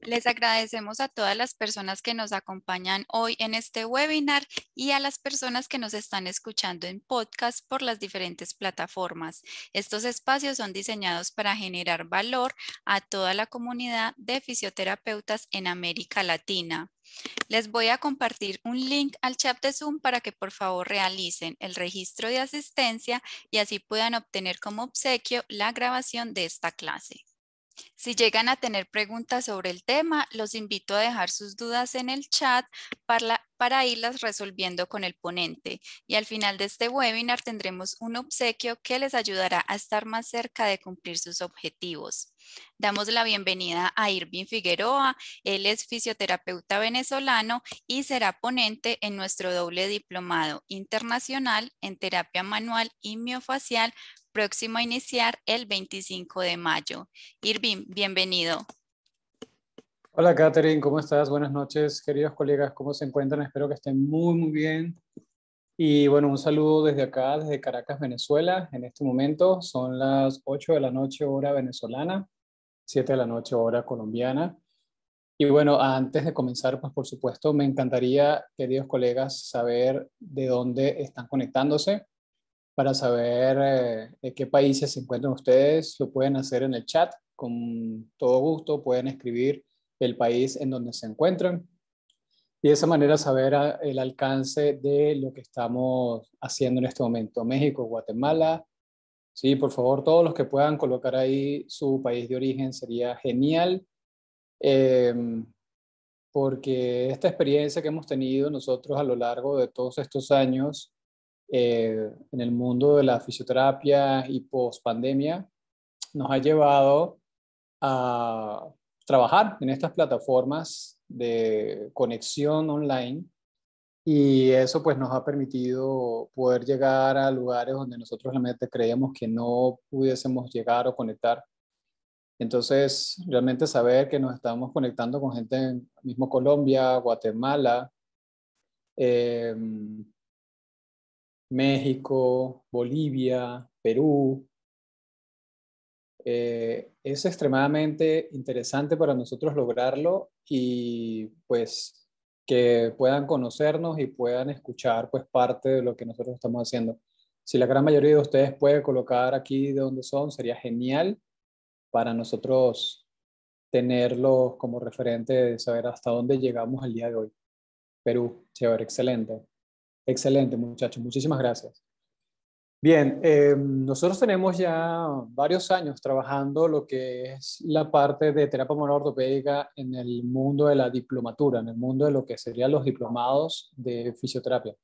Les agradecemos a todas las personas que nos acompañan hoy en este webinar y a las personas que nos están escuchando en podcast por las diferentes plataformas. Estos espacios son diseñados para generar valor a toda la comunidad de fisioterapeutas en América Latina. Les voy a compartir un link al chat de Zoom para que por favor realicen el registro de asistencia y así puedan obtener como obsequio la grabación de esta clase. Si llegan a tener preguntas sobre el tema, los invito a dejar sus dudas en el chat para irlas resolviendo con el ponente. Y al final de este webinar tendremos un obsequio que les ayudará a estar más cerca de cumplir sus objetivos. Damos la bienvenida a Irving Figueroa. Él es fisioterapeuta venezolano y será ponente en nuestro doble diplomado internacional en terapia manual y miofacial próximo a iniciar el 25 de mayo. Irving, bienvenido. Hola Catherine, ¿cómo estás? Buenas noches, queridos colegas, ¿cómo se encuentran? Espero que estén muy bien. Y bueno, un saludo desde acá, desde Caracas, Venezuela. En este momento son las 8 de la noche hora venezolana, 7 de la noche hora colombiana. Y bueno, antes de comenzar, pues por supuesto, me encantaría, queridos colegas, saber de dónde están conectándose para saber de qué países se encuentran ustedes. Lo pueden hacer en el chat, con todo gusto, pueden escribir el país en donde se encuentran y de esa manera saber el alcance de lo que estamos haciendo en este momento. México, Guatemala, sí, por favor, todos los que puedan colocar ahí su país de origen sería genial, eh, porque esta experiencia que hemos tenido nosotros a lo largo de todos estos años en el mundo de la fisioterapia y post pandemia nos ha llevado a trabajar en estas plataformas de conexión online y eso pues nos ha permitido poder llegar a lugares donde nosotros realmente creíamos que no pudiésemos llegar o conectar. Entonces, realmente saber que nos estamos conectando con gente en mismo Colombia, Guatemala, eh, México, Bolivia, Perú, es extremadamente interesante para nosotros lograrlo y pues que puedan conocernos y puedan escuchar pues parte de lo que nosotros estamos haciendo. Si la gran mayoría de ustedes puede colocar aquí de dónde son, sería genial para nosotros tenerlos como referente de saber hasta dónde llegamos el día de hoy. Perú, chévere, excelente. Excelente, muchachos. Muchísimas gracias. Bien, nosotros tenemos ya varios años trabajando lo que es la parte de terapia manual ortopédica en el mundo de la diplomatura, en el mundo de lo que serían los diplomados de fisioterapia.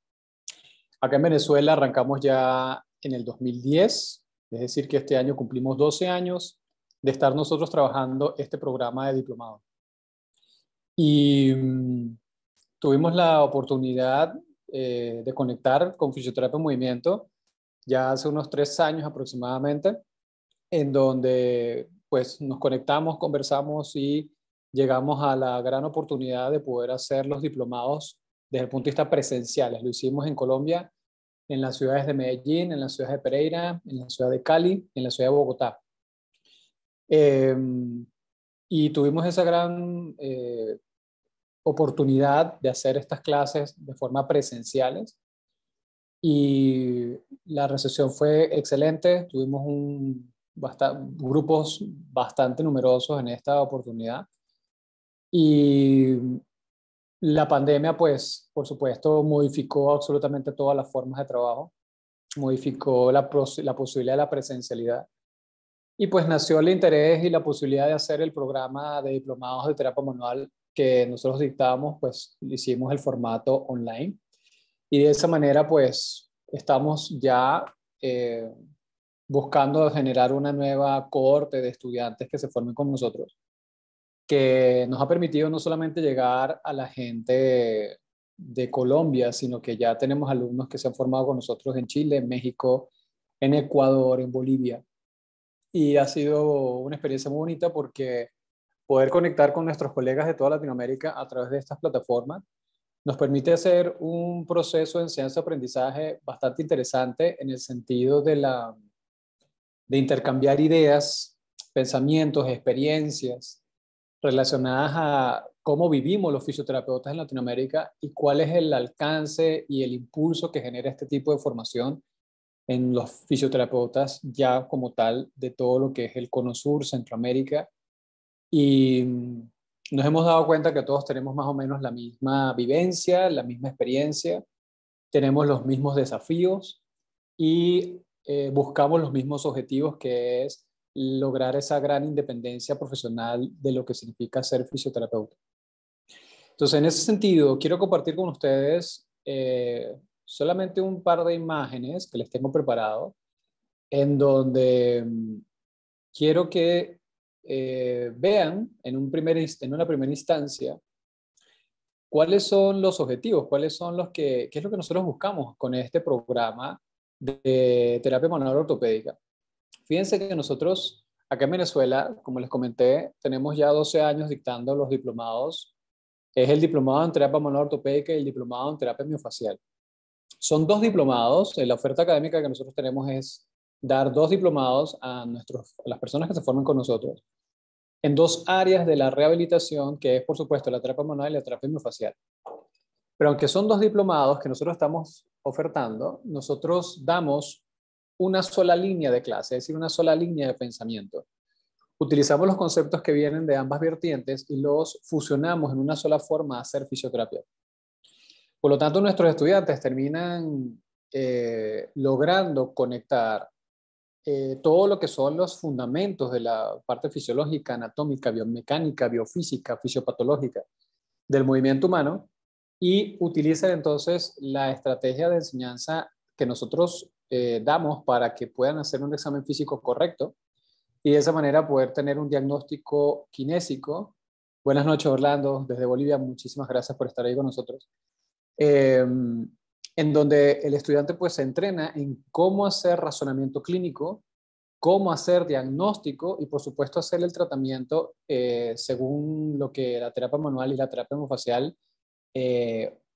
Acá en Venezuela arrancamos ya en el 2010, es decir, que este año cumplimos 12 años de estar nosotros trabajando este programa de diplomado. Y tuvimos la oportunidad de conectar con Fisioterapia en Movimiento ya hace unos 3 años aproximadamente, en donde pues nos conectamos, conversamos y llegamos a la gran oportunidad de poder hacer los diplomados desde el punto de vista presenciales. Lo hicimos en Colombia, en las ciudades de Medellín, en la ciudad de Pereira, en la ciudad de Cali, en la ciudad de Bogotá. Eh, y tuvimos esa gran oportunidad de hacer estas clases de forma presenciales y la recepción fue excelente. Tuvimos grupos bastante numerosos en esta oportunidad y la pandemia, pues, por supuesto, modificó absolutamente todas las formas de trabajo, modificó la posibilidad de la presencialidad y pues nació el interés y la posibilidad de hacer el programa de diplomados de terapia manual que nosotros dictamos, pues hicimos el formato online y de esa manera, pues, estamos ya eh, buscando generar una nueva cohorte de estudiantes que se formen con nosotros, que nos ha permitido no solamente llegar a la gente de Colombia, sino que ya tenemos alumnos que se han formado con nosotros en Chile, en México, en Ecuador, en Bolivia. Y ha sido una experiencia muy bonita porque poder conectar con nuestros colegas de toda Latinoamérica a través de estas plataformas nos permite hacer un proceso de enseñanza-aprendizaje bastante interesante en el sentido de intercambiar ideas, pensamientos, experiencias relacionadas a cómo vivimos los fisioterapeutas en Latinoamérica y cuál es el alcance y el impulso que genera este tipo de formación en los fisioterapeutas ya como tal de todo lo que es el Cono Sur, Centroamérica. Y nos hemos dado cuenta que todos tenemos más o menos la misma vivencia, la misma experiencia, tenemos los mismos desafíos y buscamos los mismos objetivos, que es lograr esa gran independencia profesional de lo que significa ser fisioterapeuta. Entonces, en ese sentido, quiero compartir con ustedes solamente un par de imágenes que les tengo preparado, en donde quiero que vean en una primera instancia cuáles son los objetivos, cuáles son qué es lo que nosotros buscamos con este programa de terapia manual ortopédica. Fíjense que nosotros acá en Venezuela, como les comenté, tenemos ya 12 años dictando los diplomados. Es el diplomado en terapia manual ortopédica y el diplomado en terapia miofacial. Son dos diplomados. La oferta académica que nosotros tenemos es dar dos diplomados a las personas que se forman con nosotros en dos áreas de la rehabilitación, que es, por supuesto, la terapia manual y la terapia miofacial. Pero aunque son dos diplomados que nosotros estamos ofertando, nosotros damos una sola línea de clase, es decir, una sola línea de pensamiento. Utilizamos los conceptos que vienen de ambas vertientes y los fusionamos en una sola forma de hacer fisioterapia. Por lo tanto, nuestros estudiantes terminan logrando conectar todo lo que son los fundamentos de la parte fisiológica, anatómica, biomecánica, biofísica, fisiopatológica del movimiento humano y utilizan entonces la estrategia de enseñanza que nosotros damos para que puedan hacer un examen físico correcto y de esa manera poder tener un diagnóstico kinésico. Buenas noches, Orlando, desde Bolivia. Muchísimas gracias por estar ahí con nosotros. En donde el estudiante pues se entrena en cómo hacer razonamiento clínico, cómo hacer diagnóstico y por supuesto hacer el tratamiento según lo que la terapia manual y la terapia miofascial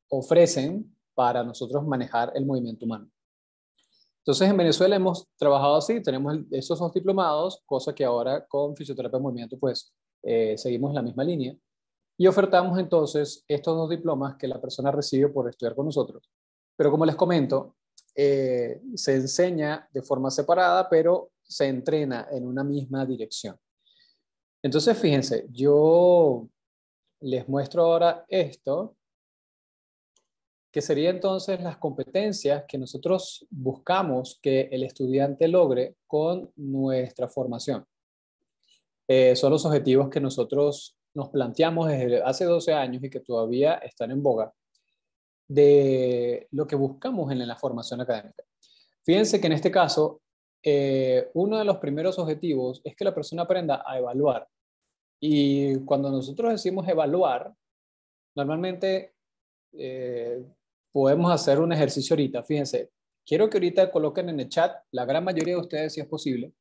ofrecen para nosotros manejar el movimiento humano. Entonces en Venezuela hemos trabajado así, tenemos esos dos diplomados, cosa que ahora con fisioterapia de movimiento pues seguimos la misma línea y ofertamos entonces estos dos diplomas que la persona recibe por estudiar con nosotros. Pero como les comento, se enseña de forma separada, pero se entrena en una misma dirección. Entonces, fíjense, yo les muestro ahora esto, que sería entonces las competencias que nosotros buscamos que el estudiante logre con nuestra formación. Son los objetivos que nosotros nos planteamos desde hace 12 años y que todavía están en boga de lo que buscamos en la formación académica. Fíjense que en este caso, uno de los primeros objetivos es que la persona aprenda a evaluar. Y cuando nosotros decimos evaluar, normalmente eh, podemos hacer un ejercicio ahorita. Fíjense, quiero que ahorita coloquen en el chat, la gran mayoría de ustedes, si es posible,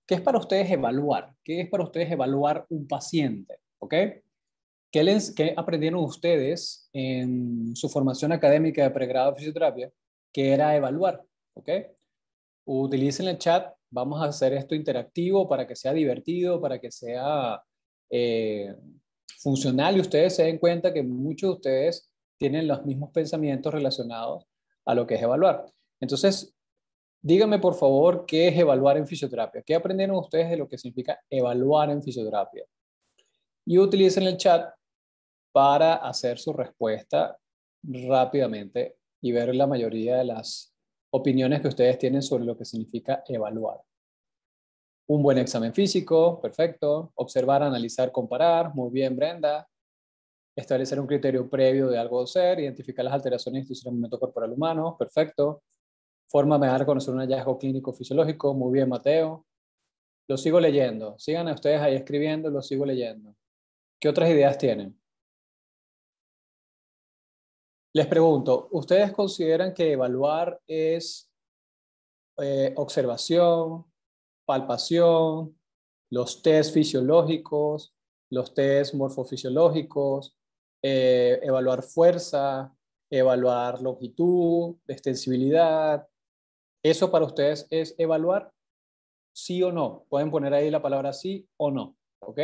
¿qué es para ustedes evaluar? ¿Qué es para ustedes evaluar un paciente? ¿Ok? ¿Qué aprendieron ustedes en su formación académica de pregrado de fisioterapia? Que era evaluar, ¿ok? Utilicen el chat, vamos a hacer esto interactivo para que sea divertido, para que sea eh, funcional y ustedes se den cuenta que muchos de ustedes tienen los mismos pensamientos relacionados a lo que es evaluar. Entonces, díganme por favor qué es evaluar en fisioterapia. ¿Qué aprendieron ustedes de lo que significa evaluar en fisioterapia? Y utilicen el chat para hacer su respuesta rápidamente y ver la mayoría de las opiniones que ustedes tienen sobre lo que significa evaluar. Un buen examen físico, perfecto. Observar, analizar, comparar, muy bien, Brenda. Establecer un criterio previo de algo a ser, identificar las alteraciones y instituciones del movimiento corporal humano, perfecto. Forma de dar a conocer un hallazgo clínico fisiológico, muy bien, Mateo. Lo sigo leyendo. Sigan a ustedes ahí escribiendo, lo sigo leyendo. ¿Qué otras ideas tienen? Les pregunto, ¿ustedes consideran que evaluar es observación, palpación, los test fisiológicos, los test morfofisiológicos, evaluar fuerza, evaluar longitud, extensibilidad? ¿Eso para ustedes es evaluar? ¿Sí o no? Pueden poner ahí la palabra sí o no, ¿ok?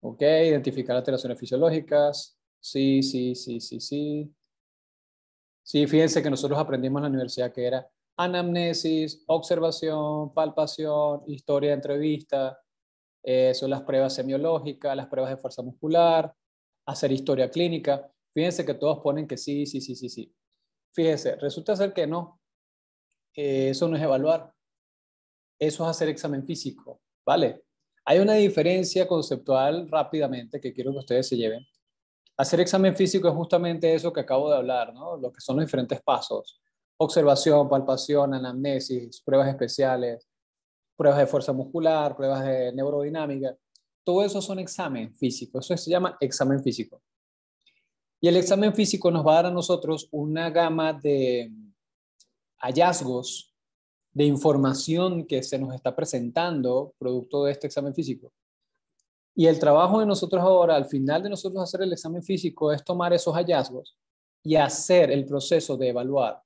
Ok, identificar alteraciones fisiológicas. Sí, sí, sí, sí, sí. Sí, fíjense que nosotros aprendimos en la universidad que era anamnesis, observación, palpación, historia de entrevista, son las pruebas semiológicas, las pruebas de fuerza muscular, hacer historia clínica. Fíjense que todos ponen que sí, sí, sí, sí, sí. Fíjense, resulta ser que no, eso no es evaluar, eso es hacer examen físico, ¿vale? Hay una diferencia conceptual rápidamente que quiero que ustedes se lleven. Hacer examen físico es justamente eso que acabo de hablar, ¿no? Lo que son los diferentes pasos. Observación, palpación, anamnesis, pruebas especiales, pruebas de fuerza muscular, pruebas de neurodinámica. Todo eso son examen físico. Eso se llama examen físico. Y el examen físico nos va a dar a nosotros una gama de hallazgos, de información que se nos está presentando producto de este examen físico. Y el trabajo de nosotros ahora, al final de nosotros hacer el examen físico, es tomar esos hallazgos y hacer el proceso de evaluar.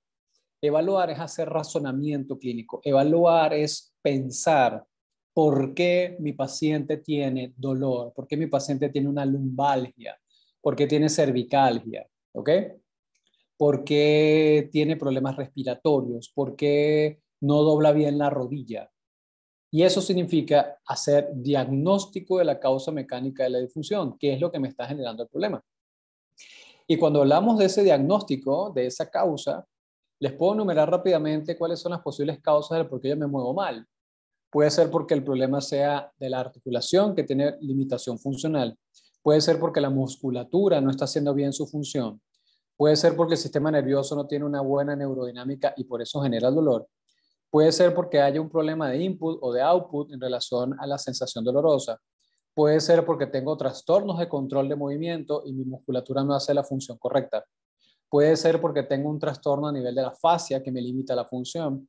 Evaluar es hacer razonamiento clínico. Evaluar es pensar por qué mi paciente tiene dolor, por qué mi paciente tiene una lumbalgia, por qué tiene cervicalgia, ¿ok? ¿Por qué tiene problemas respiratorios? ¿Por qué no dobla bien la rodilla? Y eso significa hacer diagnóstico de la causa mecánica de la disfunción, que es lo que me está generando el problema. Y cuando hablamos de ese diagnóstico, de esa causa, les puedo enumerar rápidamente cuáles son las posibles causas del por qué yo me muevo mal. Puede ser porque el problema sea de la articulación, que tiene limitación funcional. Puede ser porque la musculatura no está haciendo bien su función. Puede ser porque el sistema nervioso no tiene una buena neurodinámica y por eso genera el dolor. Puede ser porque haya un problema de input o de output en relación a la sensación dolorosa. Puede ser porque tengo trastornos de control de movimiento y mi musculatura no hace la función correcta. Puede ser porque tengo un trastorno a nivel de la fascia que me limita la función.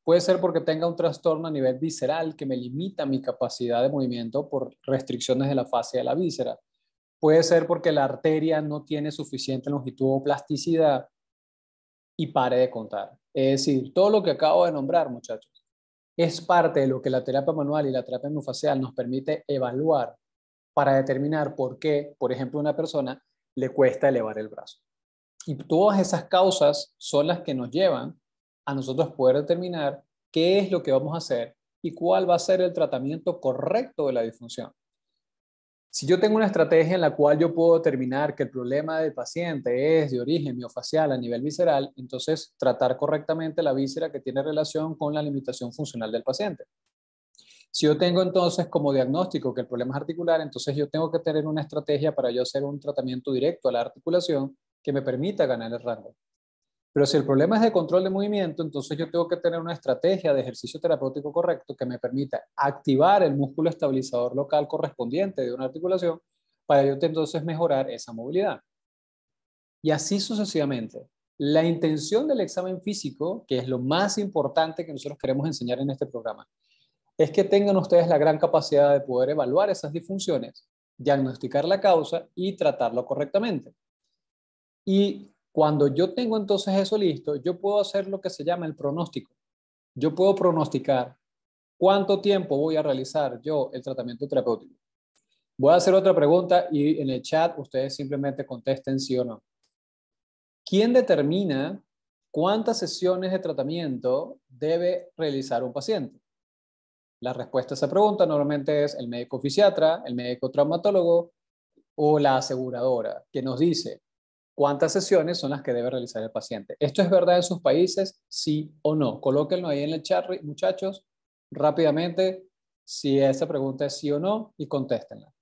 Puede ser porque tenga un trastorno a nivel visceral que me limita mi capacidad de movimiento por restricciones de la fascia de la víscera. Puede ser porque la arteria no tiene suficiente longitud o plasticidad y pare de contar. Es decir, todo lo que acabo de nombrar, muchachos, es parte de lo que la terapia manual y la terapia miofascial nos permite evaluar para determinar por qué, por ejemplo, a una persona le cuesta elevar el brazo. Y todas esas causas son las que nos llevan a nosotros poder determinar qué es lo que vamos a hacer y cuál va a ser el tratamiento correcto de la disfunción. Si yo tengo una estrategia en la cual yo puedo determinar que el problema del paciente es de origen miofacial a nivel visceral, entonces tratar correctamente la víscera que tiene relación con la limitación funcional del paciente. Si yo tengo entonces como diagnóstico que el problema es articular, entonces yo tengo que tener una estrategia para yo hacer un tratamiento directo a la articulación que me permita ganar el rango. Pero si el problema es de control de movimiento, entonces yo tengo que tener una estrategia de ejercicio terapéutico correcto que me permita activar el músculo estabilizador local correspondiente de una articulación para yo entonces mejorar esa movilidad. Y así sucesivamente. La intención del examen físico, que es lo más importante que nosotros queremos enseñar en este programa, es que tengan ustedes la gran capacidad de poder evaluar esas disfunciones, diagnosticar la causa y tratarlo correctamente. Y cuando yo tengo entonces eso listo, yo puedo hacer lo que se llama el pronóstico. Yo puedo pronosticar cuánto tiempo voy a realizar yo el tratamiento terapéutico. Voy a hacer otra pregunta y en el chat ustedes simplemente contesten sí o no. ¿Quién determina cuántas sesiones de tratamiento debe realizar un paciente? La respuesta a esa pregunta normalmente es el médico fisiatra, el médico traumatólogo o la aseguradora, que nos dice cuántas sesiones son las que debe realizar el paciente. ¿Esto es verdad en sus países? Sí o no. Colóquenlo ahí en el chat, muchachos, rápidamente, si esa pregunta es sí o no, y contéstenla.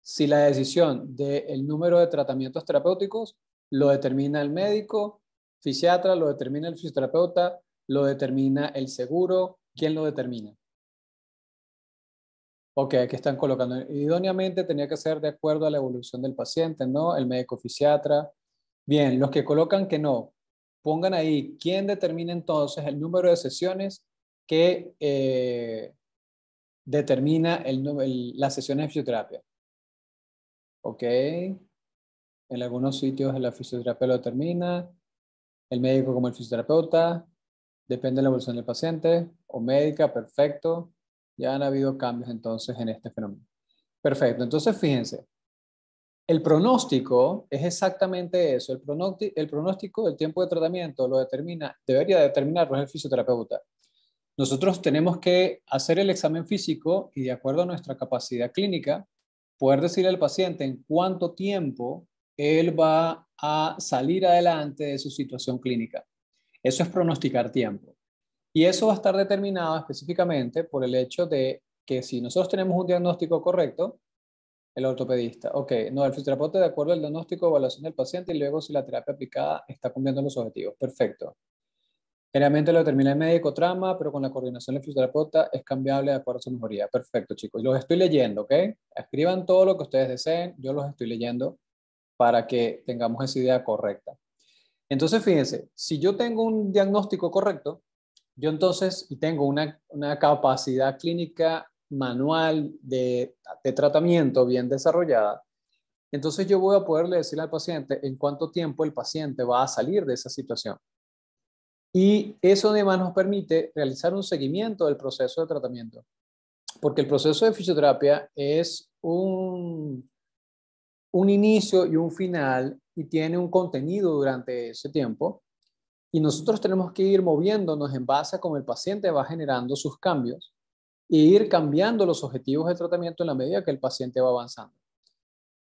Si la decisión del número de tratamientos terapéuticos lo determina el médico, fisiatra, lo determina el fisioterapeuta, lo determina el seguro, ¿quién lo determina? Ok, aquí están colocando. Idóneamente tenía que ser de acuerdo a la evolución del paciente, ¿no? El médico fisiatra. Bien, los que colocan que no, pongan ahí quién determina entonces el número de sesiones que determina las sesiones de fisioterapia. Ok, en algunos sitios la fisioterapia lo determina, el médico como el fisioterapeuta, depende de la evolución del paciente, o médica, perfecto. Ya han habido cambios entonces en este fenómeno. Perfecto. Entonces, fíjense, el pronóstico es exactamente eso. El pronóstico del tiempo de tratamiento debería determinarlo el fisioterapeuta. Nosotros tenemos que hacer el examen físico y de acuerdo a nuestra capacidad clínica, poder decirle al paciente en cuánto tiempo él va a salir adelante de su situación clínica. Eso es pronosticar tiempo. Y eso va a estar determinado específicamente por el hecho de que si nosotros tenemos un diagnóstico correcto, el ortopedista, ok, no, el fisioterapeuta de acuerdo al diagnóstico o evaluación del paciente y luego si la terapia aplicada está cumpliendo los objetivos. Perfecto. Generalmente lo determina el médico trama, pero con la coordinación del fisioterapeuta es cambiable de acuerdo a su mejoría. Perfecto, chicos. Y los estoy leyendo, ¿ok? Escriban todo lo que ustedes deseen, yo los estoy leyendo para que tengamos esa idea correcta. Entonces, fíjense, si yo tengo un diagnóstico correcto, yo entonces, y tengo una capacidad clínica manual de tratamiento bien desarrollada, entonces yo voy a poderle decir al paciente en cuánto tiempo el paciente va a salir de esa situación. Y eso además nos permite realizar un seguimiento del proceso de tratamiento, porque el proceso de fisioterapia es un inicio y un final y tiene un contenido durante ese tiempo. Y nosotros tenemos que ir moviéndonos en base a cómo el paciente va generando sus cambios e ir cambiando los objetivos de tratamiento en la medida que el paciente va avanzando.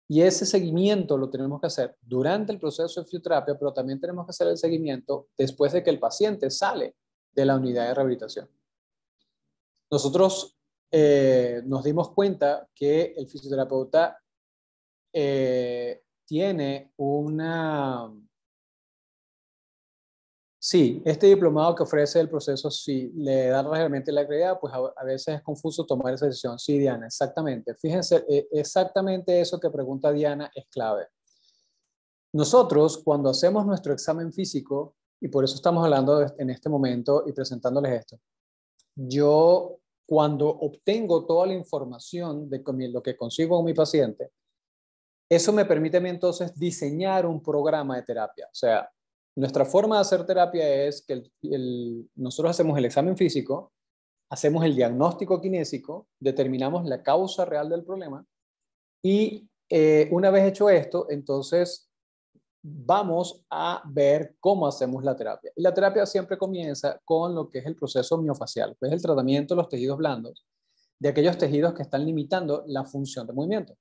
Y ese seguimiento lo tenemos que hacer durante el proceso de fisioterapia, pero también tenemos que hacer el seguimiento después de que el paciente sale de la unidad de rehabilitación. Nosotros nos dimos cuenta que el fisioterapeuta tiene una... Sí, este diplomado que ofrece el proceso, si le da realmente la claridad, pues a veces es confuso tomar esa decisión. Sí, Diana, exactamente. Fíjense, exactamente eso que pregunta Diana es clave. Nosotros, cuando hacemos nuestro examen físico, y por eso estamos hablando en este momento y presentándoles esto, yo cuando obtengo toda la información de lo que consigo con mi paciente, eso me permite a mí entonces diseñar un programa de terapia. O sea, nuestra forma de hacer terapia es que nosotros hacemos el examen físico, hacemos el diagnóstico kinésico, determinamos la causa real del problema y una vez hecho esto, entonces vamos a ver cómo hacemos la terapia. Y la terapia siempre comienza con lo que es el proceso miofacial, que es el tratamiento de los tejidos blandos, de aquellos tejidos que están limitando la función de movimiento.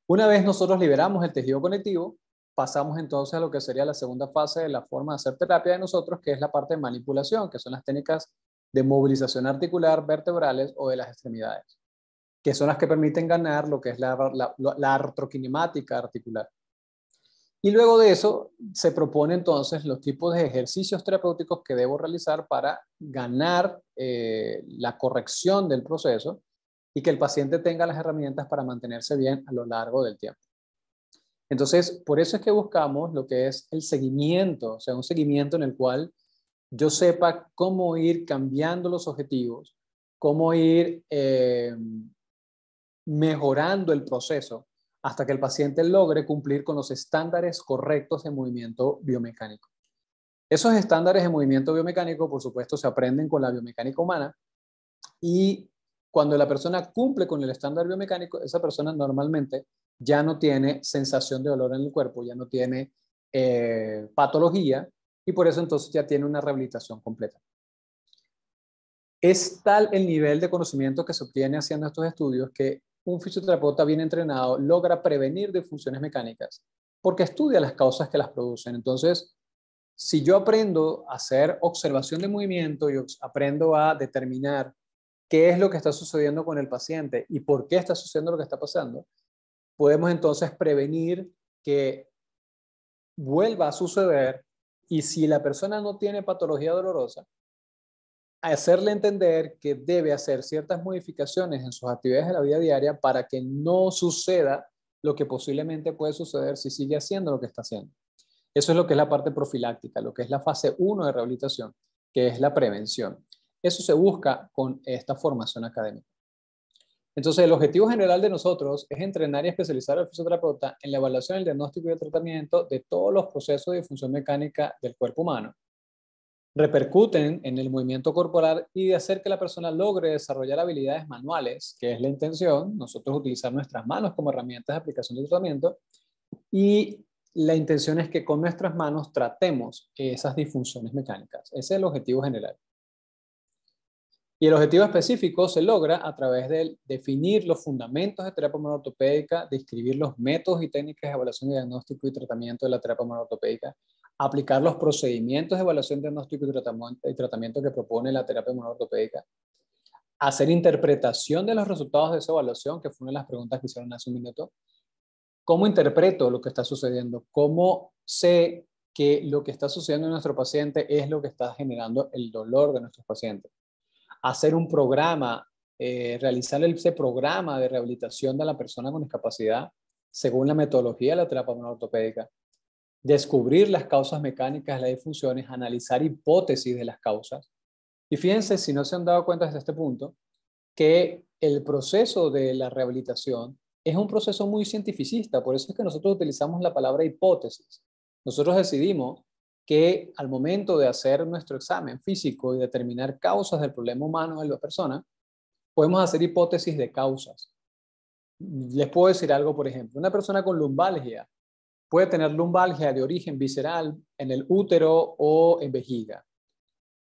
Una vez nosotros liberamos el tejido conectivo, pasamos entonces a lo que sería la segunda fase de la forma de hacer terapia de nosotros, que es la parte de manipulación, que son las técnicas de movilización articular vertebrales o de las extremidades, que son las que permiten ganar lo que es la artrokinemática articular. Y luego de eso se propone entonces los tipos de ejercicios terapéuticos que debo realizar para ganar la corrección del proceso y que el paciente tenga las herramientas para mantenerse bien a lo largo del tiempo. Entonces, por eso es que buscamos lo que es el seguimiento, o sea, un seguimiento en el cual yo sepa cómo ir cambiando los objetivos, cómo ir mejorando el proceso hasta que el paciente logre cumplir con los estándares correctos de movimiento biomecánico. Esos estándares de movimiento biomecánico, por supuesto, se aprenden con la biomecánica humana y cuando la persona cumple con el estándar biomecánico, esa persona normalmente ya no tiene sensación de dolor en el cuerpo, ya no tiene patología y por eso entonces ya tiene una rehabilitación completa. Es tal el nivel de conocimiento que se obtiene haciendo estos estudios que un fisioterapeuta bien entrenado logra prevenir disfunciones mecánicas porque estudia las causas que las producen. Entonces, si yo aprendo a hacer observación de movimiento y aprendo a determinar qué es lo que está sucediendo con el paciente y por qué está sucediendo lo que está pasando, podemos entonces prevenir que vuelva a suceder y si la persona no tiene patología dolorosa, hacerle entender que debe hacer ciertas modificaciones en sus actividades de la vida diaria para que no suceda lo que posiblemente puede suceder si sigue haciendo lo que está haciendo. Eso es lo que es la parte profiláctica, lo que es la fase 1 de rehabilitación, que es la prevención. Eso se busca con esta formación académica. Entonces, el objetivo general de nosotros es entrenar y especializar al fisioterapeuta en la evaluación, el diagnóstico y el tratamiento de todos los procesos de disfunción mecánica del cuerpo humano, repercuten en el movimiento corporal y de hacer que la persona logre desarrollar habilidades manuales, que es la intención, nosotros utilizar nuestras manos como herramientas de aplicación de tratamiento, y la intención es que con nuestras manos tratemos esas disfunciones mecánicas. Ese es el objetivo general. Y el objetivo específico se logra a través de definir los fundamentos de terapia manual ortopédica, describir los métodos y técnicas de evaluación, diagnóstico y tratamiento de la terapia manual ortopédica, aplicar los procedimientos de evaluación, diagnóstico y tratamiento que propone la terapia manual ortopédica, hacer interpretación de los resultados de esa evaluación, que fue una de las preguntas que hicieron hace un minuto. ¿Cómo interpreto lo que está sucediendo? ¿Cómo sé que lo que está sucediendo en nuestro paciente es lo que está generando el dolor de nuestros pacientes? Hacer un programa, realizar ese programa de rehabilitación de la persona con discapacidad según la metodología de la terapia manual ortopédica, descubrir las causas mecánicas de las disfunciones, analizar hipótesis de las causas. Y fíjense, si no se han dado cuenta desde este punto, que el proceso de la rehabilitación es un proceso muy cientificista, por eso es que nosotros utilizamos la palabra hipótesis. Nosotros decidimos que al momento de hacer nuestro examen físico y determinar causas del problema humano de la persona, podemos hacer hipótesis de causas. Les puedo decir algo, por ejemplo, una persona con lumbalgia puede tener lumbalgia de origen visceral en el útero o en vejiga,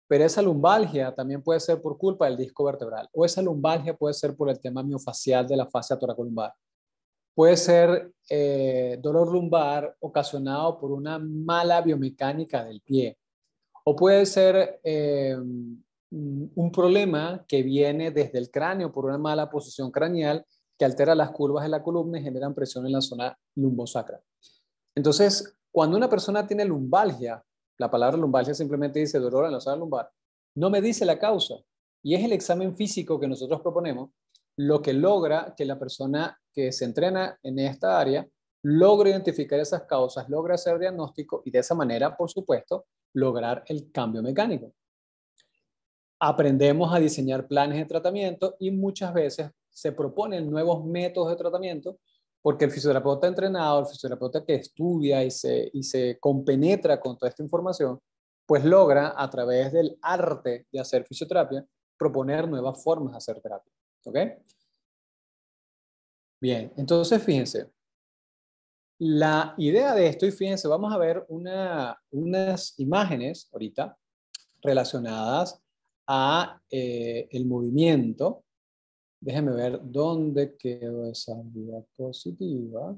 pero esa lumbalgia también puede ser por culpa del disco vertebral, o esa lumbalgia puede ser por el tema miofacial de la fascia toracolumbar. Puede ser dolor lumbar ocasionado por una mala biomecánica del pie. O puede ser un problema que viene desde el cráneo por una mala posición craneal que altera las curvas de la columna y generan presión en la zona lumbosacra. Entonces, cuando una persona tiene lumbalgia, la palabra lumbalgia simplemente dice dolor en la zona lumbar, no me dice la causa. Y es el examen físico que nosotros proponemos lo que logra que la persona que se entrena en esta área logre identificar esas causas, logra hacer diagnóstico y de esa manera, por supuesto, lograr el cambio mecánico. Aprendemos a diseñar planes de tratamiento y muchas veces se proponen nuevos métodos de tratamiento porque el fisioterapeuta entrenado, el fisioterapeuta que estudia y se compenetra con toda esta información, pues logra a través del arte de hacer fisioterapia proponer nuevas formas de hacer terapia. ¿Ok? Bien, entonces fíjense, la idea de esto, y fíjense, vamos a ver unas imágenes ahorita relacionadas a el movimiento. Déjenme ver dónde quedó esa diapositiva.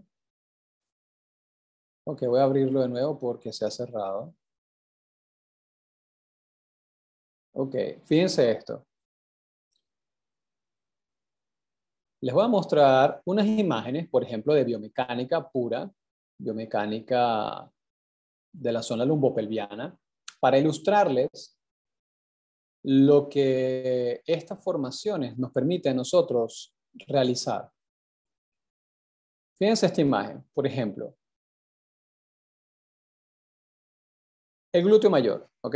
Ok, voy a abrirlo de nuevo porque se ha cerrado. Ok, fíjense esto. Les voy a mostrar unas imágenes, por ejemplo, de biomecánica pura, biomecánica de la zona lumbopelviana, para ilustrarles lo que estas formaciones nos permiten a nosotros realizar. Fíjense esta imagen, por ejemplo, el glúteo mayor, ¿ok?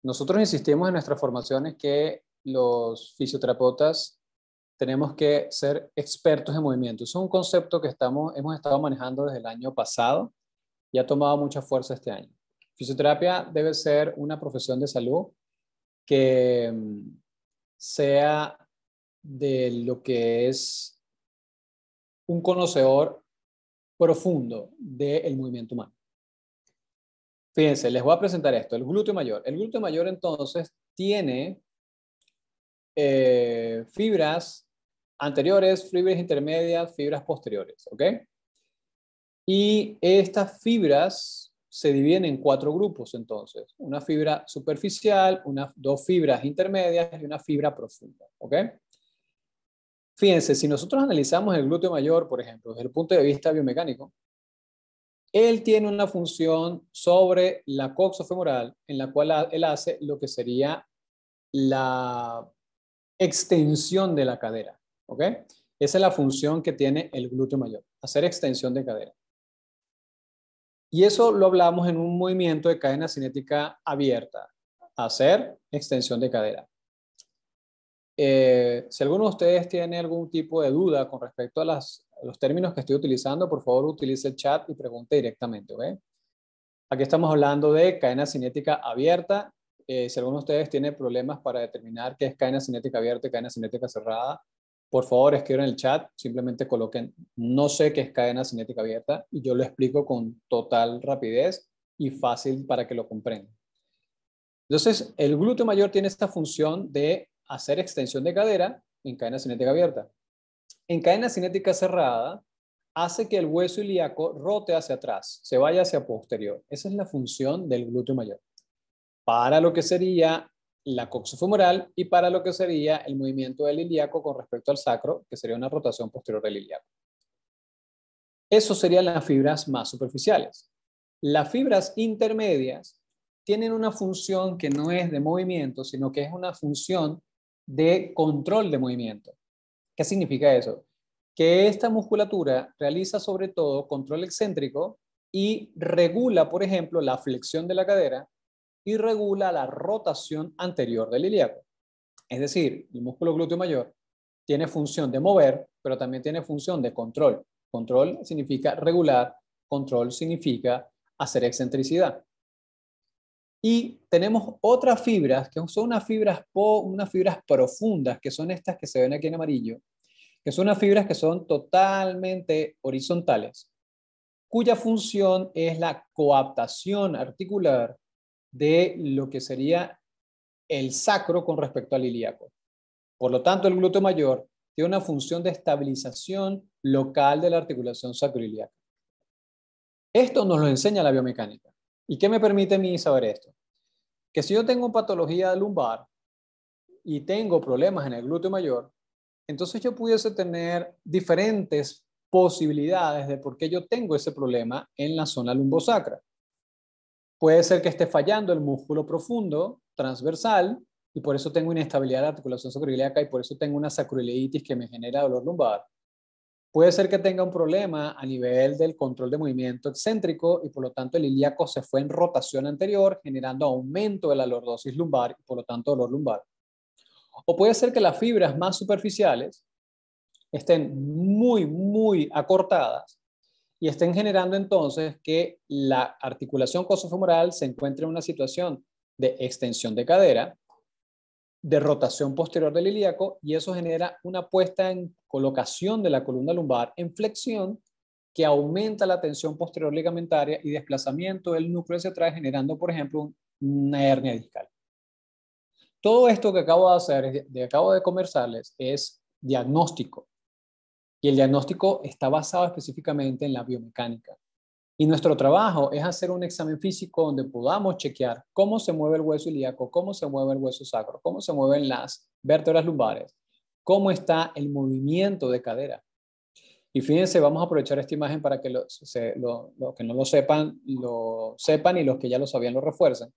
Nosotros insistimos en nuestras formaciones que los fisioterapeutas tenemos que ser expertos en movimiento. Es un concepto que hemos estado manejando desde el año pasado y ha tomado mucha fuerza este año. Fisioterapia debe ser una profesión de salud que sea de lo que es un conocedor profundo del movimiento humano. Fíjense, les voy a presentar esto, el glúteo mayor. El glúteo mayor entonces tiene fibras anteriores, fibras intermedias, fibras posteriores, ¿ok? Y estas fibras se dividen en 4 grupos entonces. Una fibra superficial, dos fibras intermedias y una fibra profunda, ¿ok? Fíjense, si nosotros analizamos el glúteo mayor, por ejemplo, desde el punto de vista biomecánico, él tiene una función sobre la coxofemoral en la cual él hace lo que sería la extensión de la cadera, ¿ok? Esa es la función que tiene el glúteo mayor, hacer extensión de cadera. Y eso lo hablamos en un movimiento de cadena cinética abierta, hacer extensión de cadera. Si alguno de ustedes tiene algún tipo de duda con respecto a los términos que estoy utilizando, por favor utilice el chat y pregunte directamente, ¿ok? Aquí estamos hablando de cadena cinética abierta. Si alguno de ustedes tiene problemas para determinar qué es cadena cinética abierta y cadena cinética cerrada, por favor escriban en el chat, simplemente coloquen no sé qué es cadena cinética abierta y yo lo explico con total rapidez y fácil para que lo comprendan. Entonces, el glúteo mayor tiene esta función de hacer extensión de cadera en cadena cinética abierta. En cadena cinética cerrada, hace que el hueso ilíaco rote hacia atrás, se vaya hacia posterior. Esa es la función del glúteo mayor. Para lo que sería la coxofemoral y para lo que sería el movimiento del ilíaco con respecto al sacro, que sería una rotación posterior del ilíaco. Eso serían las fibras más superficiales. Las fibras intermedias tienen una función que no es de movimiento, sino que es una función de control de movimiento. ¿Qué significa eso? Que esta musculatura realiza sobre todo control excéntrico y regula, por ejemplo, la flexión de la cadera y regula la rotación anterior del ilíaco. Es decir, el músculo glúteo mayor tiene función de mover, pero también tiene función de control. Control significa regular, control significa hacer excentricidad. Y tenemos otras fibras, que son unas fibras profundas, que son estas que se ven aquí en amarillo, que son unas fibras que son totalmente horizontales, cuya función es la coaptación articular de lo que sería el sacro con respecto al ilíaco. Por lo tanto, el glúteo mayor tiene una función de estabilización local de la articulación sacroiliaca. Esto nos lo enseña la biomecánica. ¿Y qué me permite a mí saber esto? Que si yo tengo patología lumbar y tengo problemas en el glúteo mayor, entonces yo pudiese tener diferentes posibilidades de por qué yo tengo ese problema en la zona lumbosacra. Puede ser que esté fallando el músculo profundo, transversal, y por eso tengo inestabilidad de la articulación sacroiliaca y por eso tengo una sacroileitis que me genera dolor lumbar. Puede ser que tenga un problema a nivel del control de movimiento excéntrico y por lo tanto el ilíaco se fue en rotación anterior, generando aumento de la lordosis lumbar y por lo tanto dolor lumbar. O puede ser que las fibras más superficiales estén muy acortadas y estén generando entonces que la articulación coxofemoral se encuentre en una situación de extensión de cadera, de rotación posterior del ilíaco, y eso genera una puesta en colocación de la columna lumbar en flexión que aumenta la tensión posterior ligamentaria y desplazamiento del núcleo hacia atrás, generando, por ejemplo, una hernia discal. Todo esto que acabo de hacer, acabo de conversarles, es diagnóstico. Y el diagnóstico está basado específicamente en la biomecánica. Y nuestro trabajo es hacer un examen físico donde podamos chequear cómo se mueve el hueso ilíaco, cómo se mueve el hueso sacro, cómo se mueven las vértebras lumbares, cómo está el movimiento de cadera. Y fíjense, vamos a aprovechar esta imagen para que los que no lo sepan y los que ya lo sabían lo refuercen.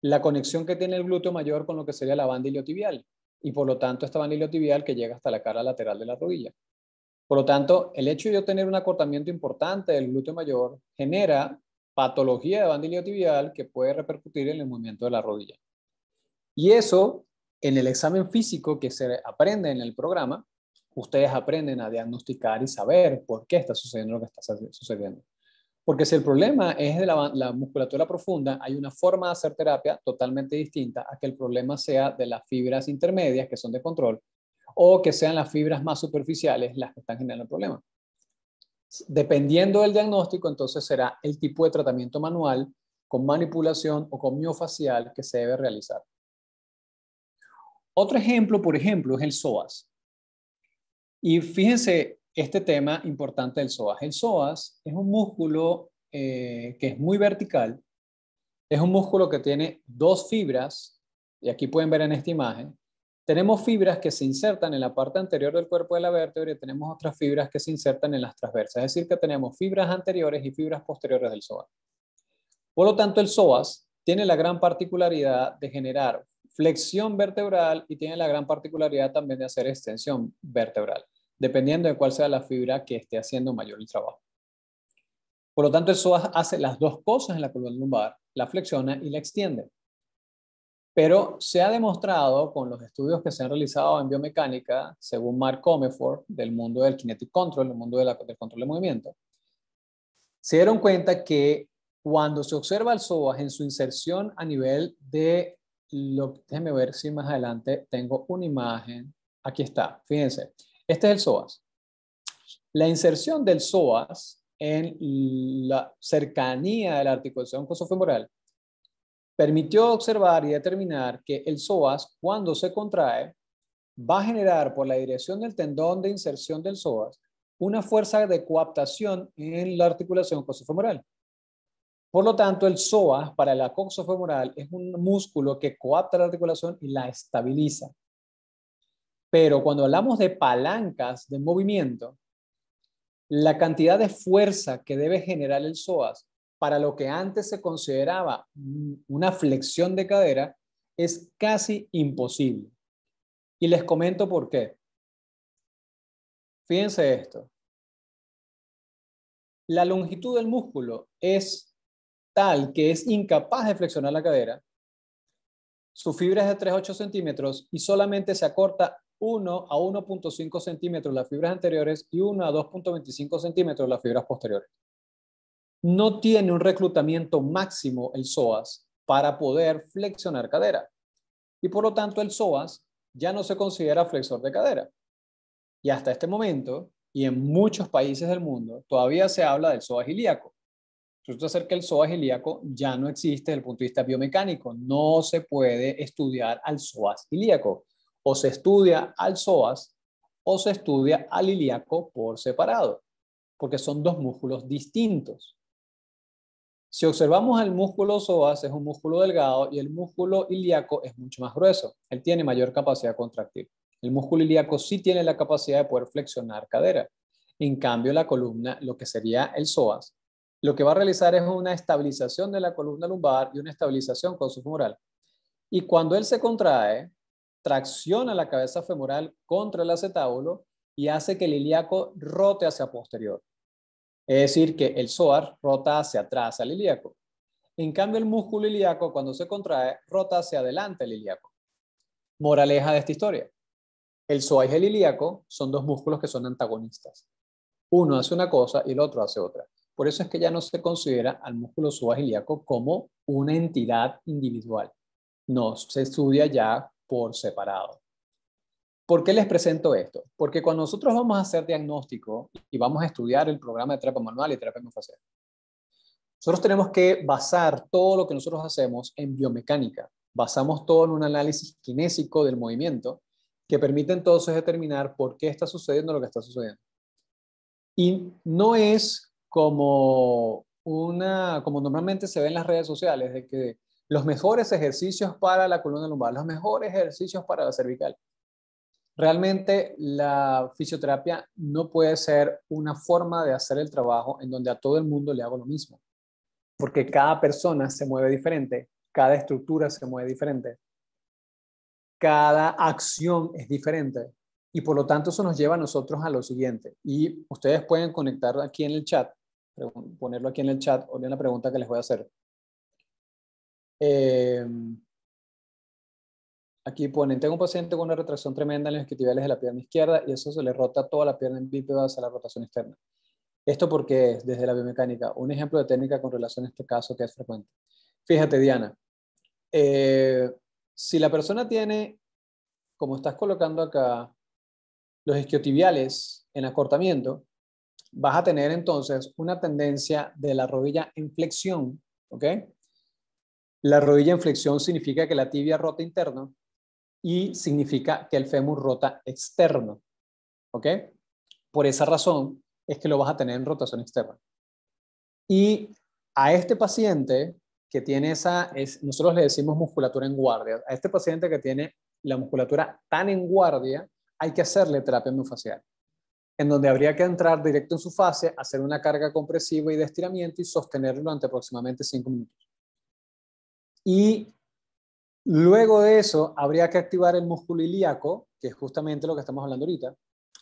La conexión que tiene el glúteo mayor con lo que sería la banda iliotibial y por lo tanto esta banda iliotibial que llega hasta la cara lateral de la rodilla. Por lo tanto, el hecho de yo tener un acortamiento importante del glúteo mayor genera patología de banda iliotibial que puede repercutir en el movimiento de la rodilla. Y eso, en el examen físico que se aprende en el programa, ustedes aprenden a diagnosticar y saber por qué está sucediendo lo que está sucediendo. Porque si el problema es de la musculatura profunda, hay una forma de hacer terapia totalmente distinta a que el problema sea de las fibras intermedias, que son de control, o que sean las fibras más superficiales las que están generando el problema. Dependiendo del diagnóstico, entonces será el tipo de tratamiento manual con manipulación o con miofacial que se debe realizar. Otro ejemplo, por ejemplo, es el psoas. Y fíjense este tema importante del psoas. El psoas es un músculo que es muy vertical. Es un músculo que tiene dos fibras, y aquí pueden ver en esta imagen. Tenemos fibras que se insertan en la parte anterior del cuerpo de la vértebra y tenemos otras fibras que se insertan en las transversas. Es decir, que tenemos fibras anteriores y fibras posteriores del psoas. Por lo tanto, el psoas tiene la gran particularidad de generar flexión vertebral y tiene la gran particularidad también de hacer extensión vertebral, dependiendo de cuál sea la fibra que esté haciendo mayor el trabajo. Por lo tanto, el psoas hace las dos cosas en la columna lumbar, la flexiona y la extiende. Pero se ha demostrado con los estudios que se han realizado en biomecánica, según Mark Comefort, del mundo del kinetic control, del mundo del control de movimiento, se dieron cuenta que Cuando se observa el psoas en su inserción a nivel de déjenme ver si más adelante tengo una imagen. Aquí está, fíjense. Este es el psoas. La inserción del psoas en la cercanía de la articulación coxofemoral permitió observar y determinar que el psoas, cuando se contrae, va a generar por la dirección del tendón de inserción del psoas una fuerza de coaptación en la articulación coxofemoral. Por lo tanto, el psoas para la coxofemoral es un músculo que coapta la articulación y la estabiliza. Pero cuando hablamos de palancas de movimiento, la cantidad de fuerza que debe generar el psoas para lo que antes se consideraba una flexión de cadera es casi imposible. Y les comento por qué. Fíjense esto. La longitud del músculo es tal que es incapaz de flexionar la cadera. Su fibra es de 3,8 centímetros y solamente se acorta 1 a 1,5 centímetros las fibras anteriores y 1 a 2,25 centímetros las fibras posteriores. No tiene un reclutamiento máximo el psoas para poder flexionar cadera. Y por lo tanto el psoas ya no se considera flexor de cadera. Y hasta este momento, y en muchos países del mundo, todavía se habla del psoas ilíaco. Resulta ser que el psoas ilíaco ya no existe desde el punto de vista biomecánico. No se puede estudiar al psoas ilíaco. O se estudia al psoas o se estudia al ilíaco por separado, porque son dos músculos distintos. Si observamos el músculo psoas, es un músculo delgado y el músculo ilíaco es mucho más grueso. Él tiene mayor capacidad contractil. El músculo ilíaco sí tiene la capacidad de poder flexionar cadera. En cambio, la columna, lo que sería el psoas, lo que va a realizar es una estabilización de la columna lumbar y una estabilización coxofemoral. Y cuando él se contrae, tracciona la cabeza femoral contra el acetábulo y hace que el ilíaco rote hacia posterior. Es decir, que el psoas rota hacia atrás al ilíaco. En cambio, el músculo ilíaco, cuando se contrae, rota hacia adelante el ilíaco. Moraleja de esta historia. El psoas y el ilíaco son dos músculos que son antagonistas. Uno hace una cosa y el otro hace otra. Por eso es que ya no se considera al músculo psoas ilíaco como una entidad individual. No, se estudia ya por separado. ¿Por qué les presento esto? Porque cuando nosotros vamos a hacer diagnóstico y vamos a estudiar el programa de terapia manual y terapia miofascial, nosotros tenemos que basar todo lo que nosotros hacemos en biomecánica. Basamos todo en un análisis kinésico del movimiento que permite entonces determinar por qué está sucediendo lo que está sucediendo. Y no es como normalmente se ve en las redes sociales, de que los mejores ejercicios para la columna lumbar, los mejores ejercicios para la cervical. Realmente la fisioterapia no puede ser una forma de hacer el trabajo en donde a todo el mundo le hago lo mismo, porque cada persona se mueve diferente, cada estructura se mueve diferente, cada acción es diferente y por lo tanto eso nos lleva a nosotros a lo siguiente. Y ustedes pueden conectar aquí en el chat, ponerlo aquí en el chat o en la pregunta que les voy a hacer. Aquí ponen, tengo un paciente con una retracción tremenda en los isquiotibiales de la pierna izquierda y eso se le rota toda la pierna en bípeda hacia la rotación externa. Esto porque es, desde la biomecánica, un ejemplo de técnica con relación a este caso que es frecuente. Fíjate, Diana, si la persona tiene, como estás colocando acá, los isquiotibiales en acortamiento, vas a tener entonces una tendencia de la rodilla en flexión, ¿ok? La rodilla en flexión significa que la tibia rota interno y significa que el fémur rota externo, ¿ok? Por esa razón es que lo vas a tener en rotación externa. Y a este paciente que tiene nosotros le decimos musculatura en guardia, a este paciente que tiene la musculatura tan en guardia, hay que hacerle terapia miofascial, en donde habría que entrar directo en su fase, hacer una carga compresiva y de estiramiento y sostenerlo durante aproximadamente 5 minutos. Y luego de eso, habría que activar el músculo ilíaco, que es justamente lo que estamos hablando ahorita,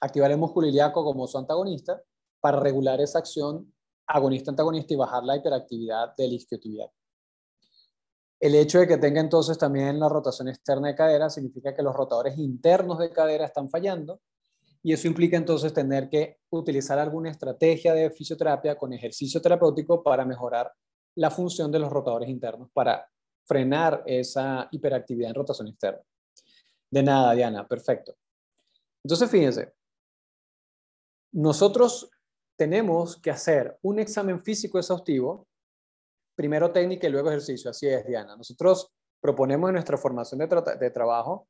activar el músculo ilíaco como su antagonista para regular esa acción agonista-antagonista y bajar la hiperactividad del isquiotibial. El hecho de que tenga entonces también la rotación externa de cadera significa que los rotadores internos de cadera están fallando y eso implica entonces tener que utilizar alguna estrategia de fisioterapia con ejercicio terapéutico para mejorar la función de los rotadores internos para frenar esa hiperactividad en rotación externa. De nada, Diana, perfecto. Entonces, fíjense, nosotros tenemos que hacer un examen físico exhaustivo, primero técnica y luego ejercicio. Así es, Diana. Nosotros proponemos en nuestra formación de trabajo,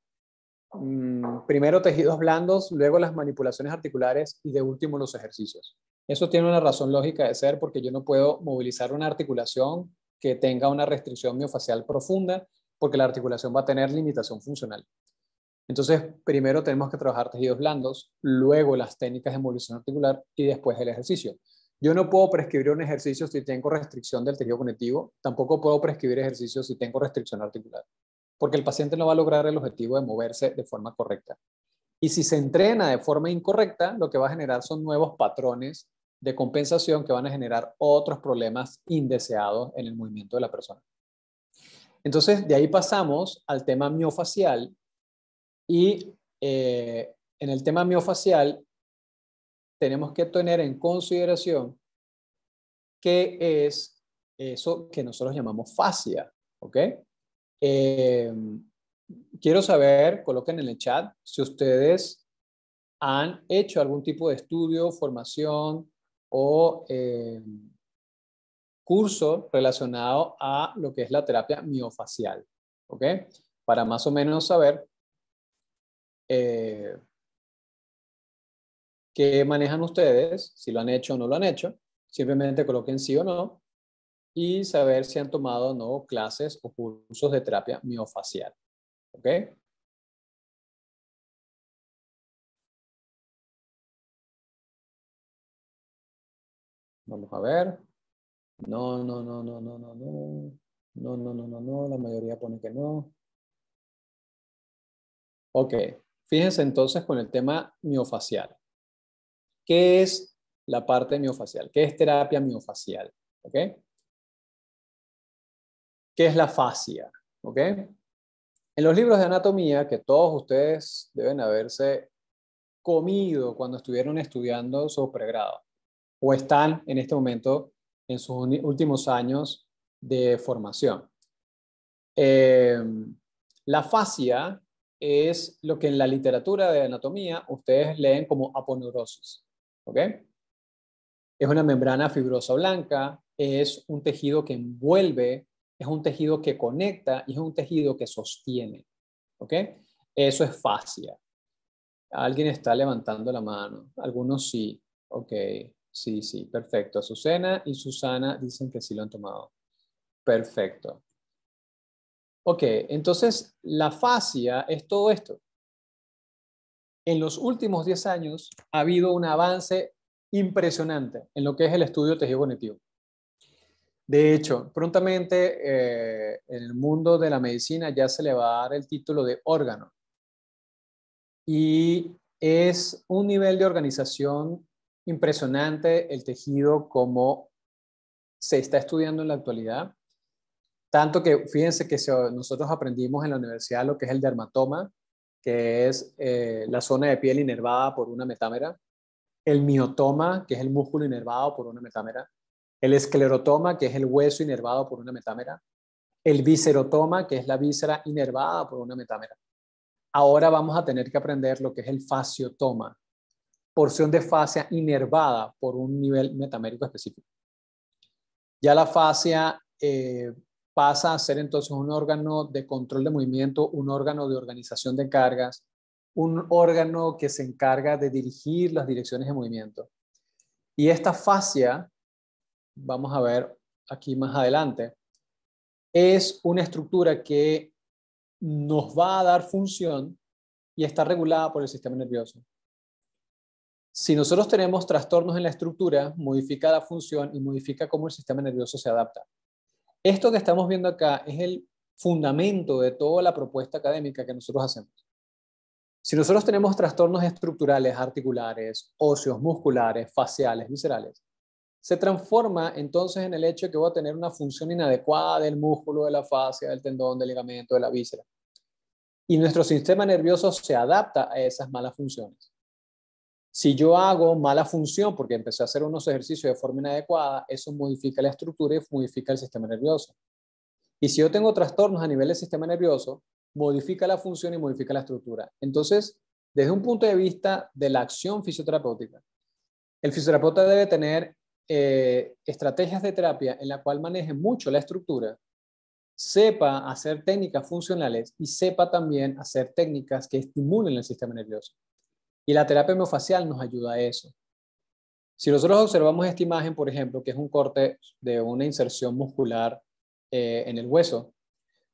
primero tejidos blandos, luego las manipulaciones articulares y de último los ejercicios. Eso tiene una razón lógica de ser porque yo no puedo movilizar una articulación que tenga una restricción miofacial profunda porque la articulación va a tener limitación funcional. Entonces, primero tenemos que trabajar tejidos blandos, luego las técnicas de movilización articular y después el ejercicio. Yo no puedo prescribir un ejercicio si tengo restricción del tejido conectivo, tampoco puedo prescribir ejercicios si tengo restricción articular, porque el paciente no va a lograr el objetivo de moverse de forma correcta. Y si se entrena de forma incorrecta, lo que va a generar son nuevos patrones de compensación que van a generar otros problemas indeseados en el movimiento de la persona. Entonces, de ahí pasamos al tema miofacial y en el tema miofacial tenemos que tener en consideración qué es eso que nosotros llamamos fascia, ¿ok? Quiero saber, coloquen en el chat, si ustedes han hecho algún tipo de estudio, formación o curso relacionado a lo que es la terapia miofacial, ¿ok? Para más o menos saber qué manejan ustedes, si lo han hecho o no lo han hecho, simplemente coloquen sí o no y saber si han tomado o no clases o cursos de terapia miofacial, ¿ok? Vamos a ver. No, no, no, no, no, no, no. No, no, no, no, no. La mayoría pone que no. Ok. Fíjense entonces con el tema miofacial. ¿Qué es la parte miofacial? ¿Qué es terapia miofacial? ¿Ok? ¿Qué es la fascia? ¿Ok? En los libros de anatomía, que todos ustedes deben haberse comido cuando estuvieron estudiando su pregrado o están en este momento en sus últimos años de formación. La fascia es lo que en la literatura de anatomía ustedes leen como aponeurosis. ¿Ok? Es una membrana fibrosa blanca, es un tejido que envuelve, es un tejido que conecta y es un tejido que sostiene. ¿Ok? Eso es fascia. Alguien está levantando la mano. Algunos sí. Ok. Sí, sí. Perfecto. Azucena y Susana dicen que sí lo han tomado. Perfecto. Ok. Entonces, la fascia es todo esto. En los últimos 10 años ha habido un avance impresionante en lo que es el estudio de tejido conectivo. De hecho, prontamente en el mundo de la medicina ya se le va a dar el título de órgano. Y es un nivel de organización impresionante el tejido como se está estudiando en la actualidad. Tanto que fíjense que nosotros aprendimos en la universidad lo que es el dermatoma, que es la zona de piel inervada por una metámera, el miotoma, que es el músculo inervado por una metámera, el esclerotoma, que es el hueso inervado por una metámera, el viscerotoma, que es la víscera inervada por una metámera. Ahora vamos a tener que aprender lo que es el fasciotoma, porción de fascia inervada por un nivel metamérico específico. Ya la fascia pasa a ser entonces un órgano de control de movimiento, un órgano de organización de cargas, un órgano que se encarga de dirigir las direcciones de movimiento. Y esta fascia, vamos a ver aquí más adelante, es una estructura que nos va a dar función y está regulada por el sistema nervioso. Si nosotros tenemos trastornos en la estructura, modifica la función y modifica cómo el sistema nervioso se adapta. Esto que estamos viendo acá es el fundamento de toda la propuesta académica que nosotros hacemos. Si nosotros tenemos trastornos estructurales, articulares, óseos, musculares, faciales, viscerales, se transforma entonces en el hecho de que voy a tener una función inadecuada del músculo, de la fascia, del tendón, del ligamento, de la víscera. Y nuestro sistema nervioso se adapta a esas malas funciones. Si yo hago mala función porque empecé a hacer unos ejercicios de forma inadecuada, eso modifica la estructura y modifica el sistema nervioso. Y si yo tengo trastornos a nivel del sistema nervioso, modifica la función y modifica la estructura. Entonces, desde un punto de vista de la acción fisioterapéutica, el fisioterapeuta debe tener estrategias de terapia en la cual maneje mucho la estructura, sepa hacer técnicas funcionales y sepa también hacer técnicas que estimulen el sistema nervioso. Y la terapia miofascial nos ayuda a eso. Si nosotros observamos esta imagen, por ejemplo, que es un corte de una inserción muscular en el hueso,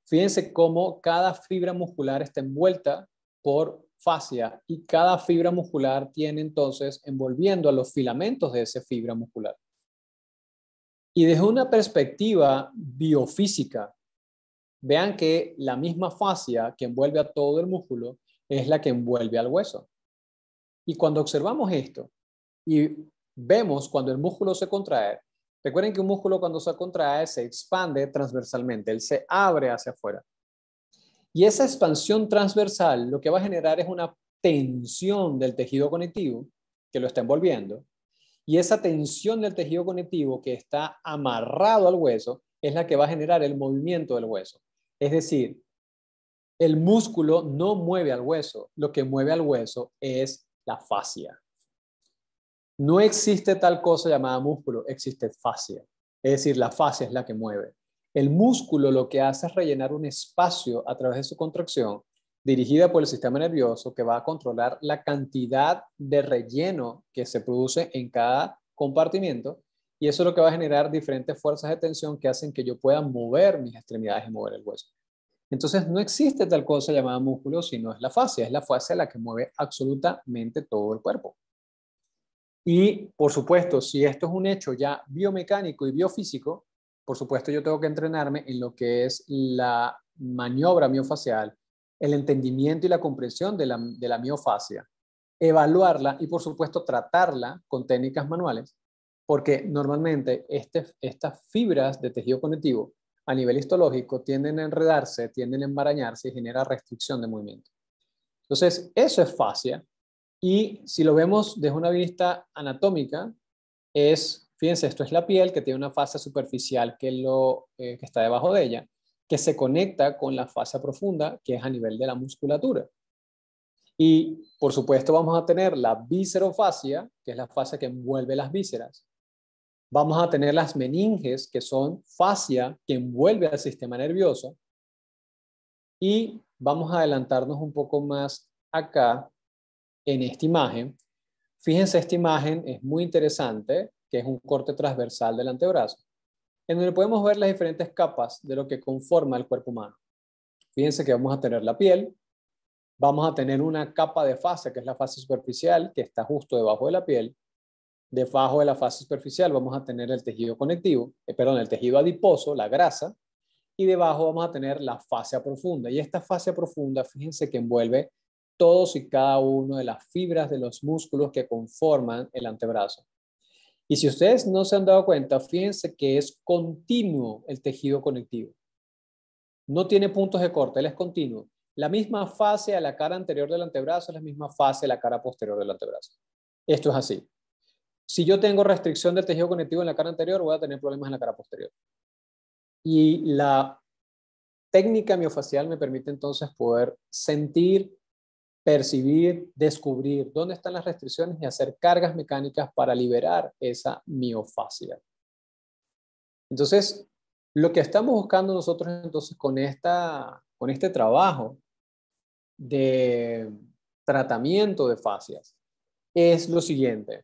fíjense cómo cada fibra muscular está envuelta por fascia y cada fibra muscular tiene entonces envolviendo a los filamentos de esa fibra muscular. Y desde una perspectiva biofísica, vean que la misma fascia que envuelve a todo el músculo es la que envuelve al hueso. Y cuando observamos esto y vemos cuando el músculo se contrae, recuerden que un músculo cuando se contrae se expande transversalmente, él se abre hacia afuera. Y esa expansión transversal lo que va a generar es una tensión del tejido conectivo que lo está envolviendo. Y esa tensión del tejido conectivo que está amarrado al hueso es la que va a generar el movimiento del hueso. Es decir, el músculo no mueve al hueso, lo que mueve al hueso es la fascia. No existe tal cosa llamada músculo, existe fascia. Es decir, la fascia es la que mueve. El músculo lo que hace es rellenar un espacio a través de su contracción dirigida por el sistema nervioso que va a controlar la cantidad de relleno que se produce en cada compartimiento y eso es lo que va a generar diferentes fuerzas de tensión que hacen que yo pueda mover mis extremidades y mover el hueso. Entonces no existe tal cosa llamada músculo, sino es la fascia la que mueve absolutamente todo el cuerpo. Y, por supuesto, si esto es un hecho ya biomecánico y biofísico, por supuesto yo tengo que entrenarme en lo que es la maniobra miofacial, el entendimiento y la comprensión de la miofascia, evaluarla y, por supuesto, tratarla con técnicas manuales, porque normalmente estas fibras de tejido conectivo a nivel histológico tienden a enredarse, tienden a enmarañarse y genera restricción de movimiento. Entonces, eso es fascia. Y si lo vemos desde una vista anatómica, fíjense, esto es la piel que tiene una fascia superficial que está debajo de ella, que se conecta con la fascia profunda, que es a nivel de la musculatura. Y, por supuesto, vamos a tener la viscerofascia, que es la fascia que envuelve las vísceras. Vamos a tener las meninges, que son fascia que envuelve al sistema nervioso. Y vamos a adelantarnos un poco más acá en esta imagen. Fíjense, esta imagen es muy interesante, que es un corte transversal del antebrazo, en donde podemos ver las diferentes capas de lo que conforma el cuerpo humano. Fíjense que vamos a tener la piel, vamos a tener una capa de fascia, que es la fascia superficial, que está justo debajo de la piel. Debajo de la fascia superficial vamos a tener el tejido conectivo, el tejido adiposo, la grasa, y debajo vamos a tener la fascia profunda. Y esta fascia profunda, fíjense que envuelve todos y cada uno de las fibras de los músculos que conforman el antebrazo. Y si ustedes no se han dado cuenta, fíjense que es continuo el tejido conectivo. No tiene puntos de corte, él es continuo. La misma fase a la cara anterior del antebrazo es la misma fase a la cara posterior del antebrazo. Esto es así. Si yo tengo restricción del tejido conectivo en la cara anterior, voy a tener problemas en la cara posterior. Y la técnica miofacial me permite entonces poder sentir, percibir, descubrir dónde están las restricciones y hacer cargas mecánicas para liberar esa miofascia. Entonces, lo que estamos buscando nosotros entonces con este trabajo de tratamiento de fascias es lo siguiente: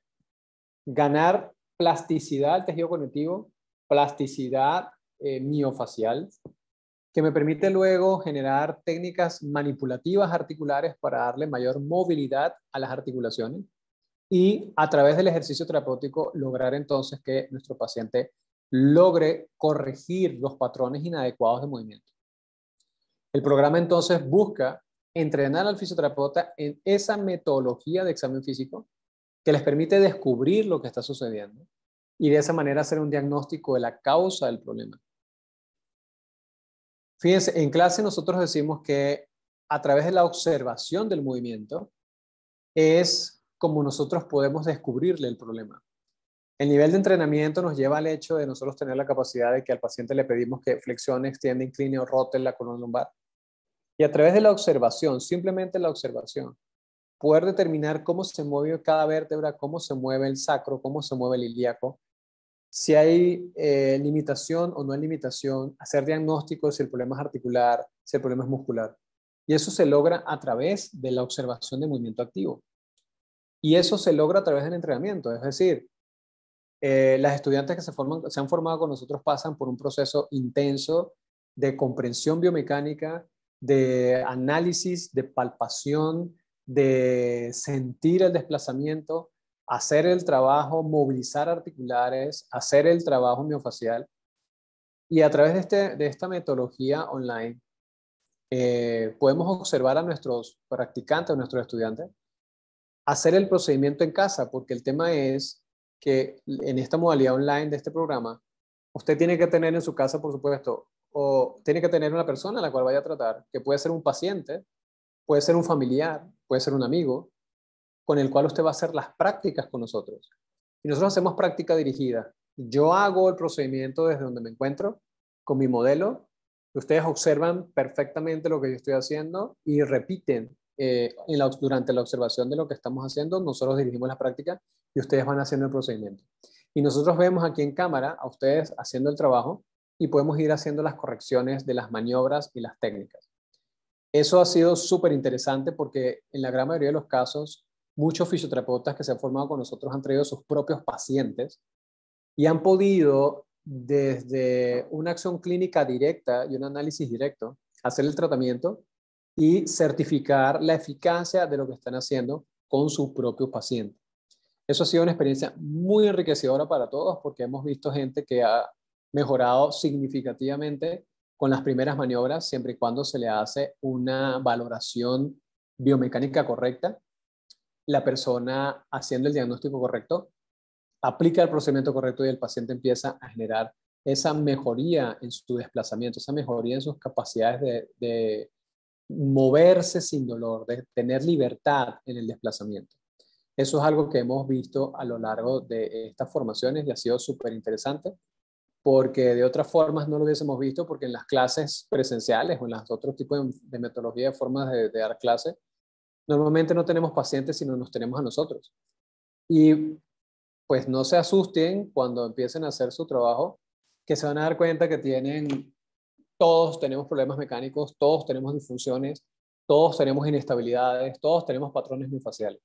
ganar plasticidad al tejido conectivo, plasticidad miofacial, que me permite luego generar técnicas manipulativas articulares para darle mayor movilidad a las articulaciones y a través del ejercicio terapéutico lograr entonces que nuestro paciente logre corregir los patrones inadecuados de movimiento. El programa entonces busca entrenar al fisioterapeuta en esa metodología de examen físico que les permite descubrir lo que está sucediendo y de esa manera hacer un diagnóstico de la causa del problema. Fíjense, en clase nosotros decimos que a través de la observación del movimiento es como nosotros podemos descubrirle el problema. El nivel de entrenamiento nos lleva al hecho de nosotros tener la capacidad de que al paciente le pedimos que flexione, extienda, incline o rote la columna lumbar. Y a través de la observación, simplemente la observación, poder determinar cómo se mueve cada vértebra, cómo se mueve el sacro, cómo se mueve el ilíaco, si hay limitación o no hay limitación, hacer diagnósticos si el problema es articular, si el problema es muscular. Y eso se logra a través de la observación de movimiento activo. Y eso se logra a través del entrenamiento. Es decir, las estudiantes que se han formado con nosotros pasan por un proceso intenso de comprensión biomecánica, de análisis, de palpación, de sentir el desplazamiento, hacer el trabajo, movilizar articulares, hacer el trabajo miofacial. Y a través de esta metodología online, podemos observar a nuestros practicantes, a nuestros estudiantes, hacer el procedimiento en casa, porque el tema es que en esta modalidad online de este programa, usted tiene que tener en su casa, por supuesto, o tiene que tener una persona a la cual vaya a tratar, que puede ser un paciente, puede ser un familiar, puede ser un amigo, con el cual usted va a hacer las prácticas con nosotros. Y nosotros hacemos práctica dirigida. Yo hago el procedimiento desde donde me encuentro, con mi modelo. Ustedes observan perfectamente lo que yo estoy haciendo y repiten durante la observación de lo que estamos haciendo. Nosotros dirigimos la práctica y ustedes van haciendo el procedimiento. Y nosotros vemos aquí en cámara a ustedes haciendo el trabajo y podemos ir haciendo las correcciones de las maniobras y las técnicas. Eso ha sido súper interesante porque en la gran mayoría de los casos, muchos fisioterapeutas que se han formado con nosotros han traído sus propios pacientes y han podido, desde una acción clínica directa y un análisis directo, hacer el tratamiento y certificar la eficacia de lo que están haciendo con sus propios pacientes. Eso ha sido una experiencia muy enriquecedora para todos porque hemos visto gente que ha mejorado significativamente con las primeras maniobras, siempre y cuando se le hace una valoración biomecánica correcta, la persona haciendo el diagnóstico correcto, aplica el procedimiento correcto y el paciente empieza a generar esa mejoría en su desplazamiento, esa mejoría en sus capacidades de moverse sin dolor, de tener libertad en el desplazamiento. Eso es algo que hemos visto a lo largo de estas formaciones y ha sido súper interesante porque de otras formas no lo hubiésemos visto porque en las clases presenciales o en los otros tipos de metodología, de formas de dar clases, normalmente no tenemos pacientes sino nos tenemos a nosotros. Y pues no se asusten cuando empiecen a hacer su trabajo, que se van a dar cuenta que todos tenemos problemas mecánicos, todos tenemos disfunciones, todos tenemos inestabilidades, todos tenemos patrones miofasciales.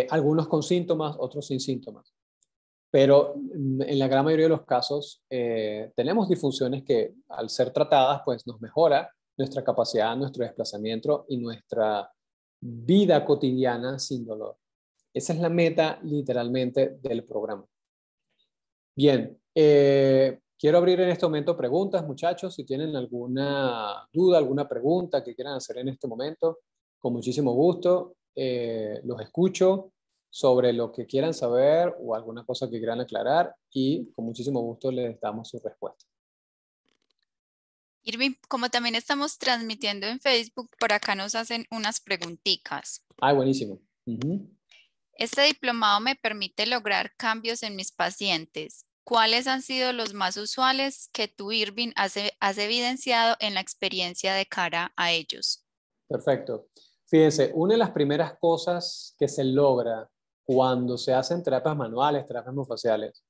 Algunos con síntomas, otros sin síntomas. Pero en la gran mayoría de los casos tenemos disfunciones que al ser tratadas pues nos mejora nuestra capacidad, nuestro desplazamiento y nuestra vida cotidiana sin dolor. Esa es la meta literalmente del programa. Bien, quiero abrir en este momento preguntas, muchachos, si tienen alguna duda, alguna pregunta que quieran hacer en este momento, con muchísimo gusto, los escucho sobre lo que quieran saber o alguna cosa que quieran aclarar y con muchísimo gusto les damos su respuesta. Irving, como también estamos transmitiendo en Facebook, por acá nos hacen unas preguntitas. Ah, buenísimo. Este diplomado me permite lograr cambios en mis pacientes. ¿Cuáles han sido los más usuales que tú, Irving, has evidenciado en la experiencia de cara a ellos? Perfecto. Fíjense, una de las primeras cosas que se logra cuando se hacen terapias manuales, terapias miofasciales,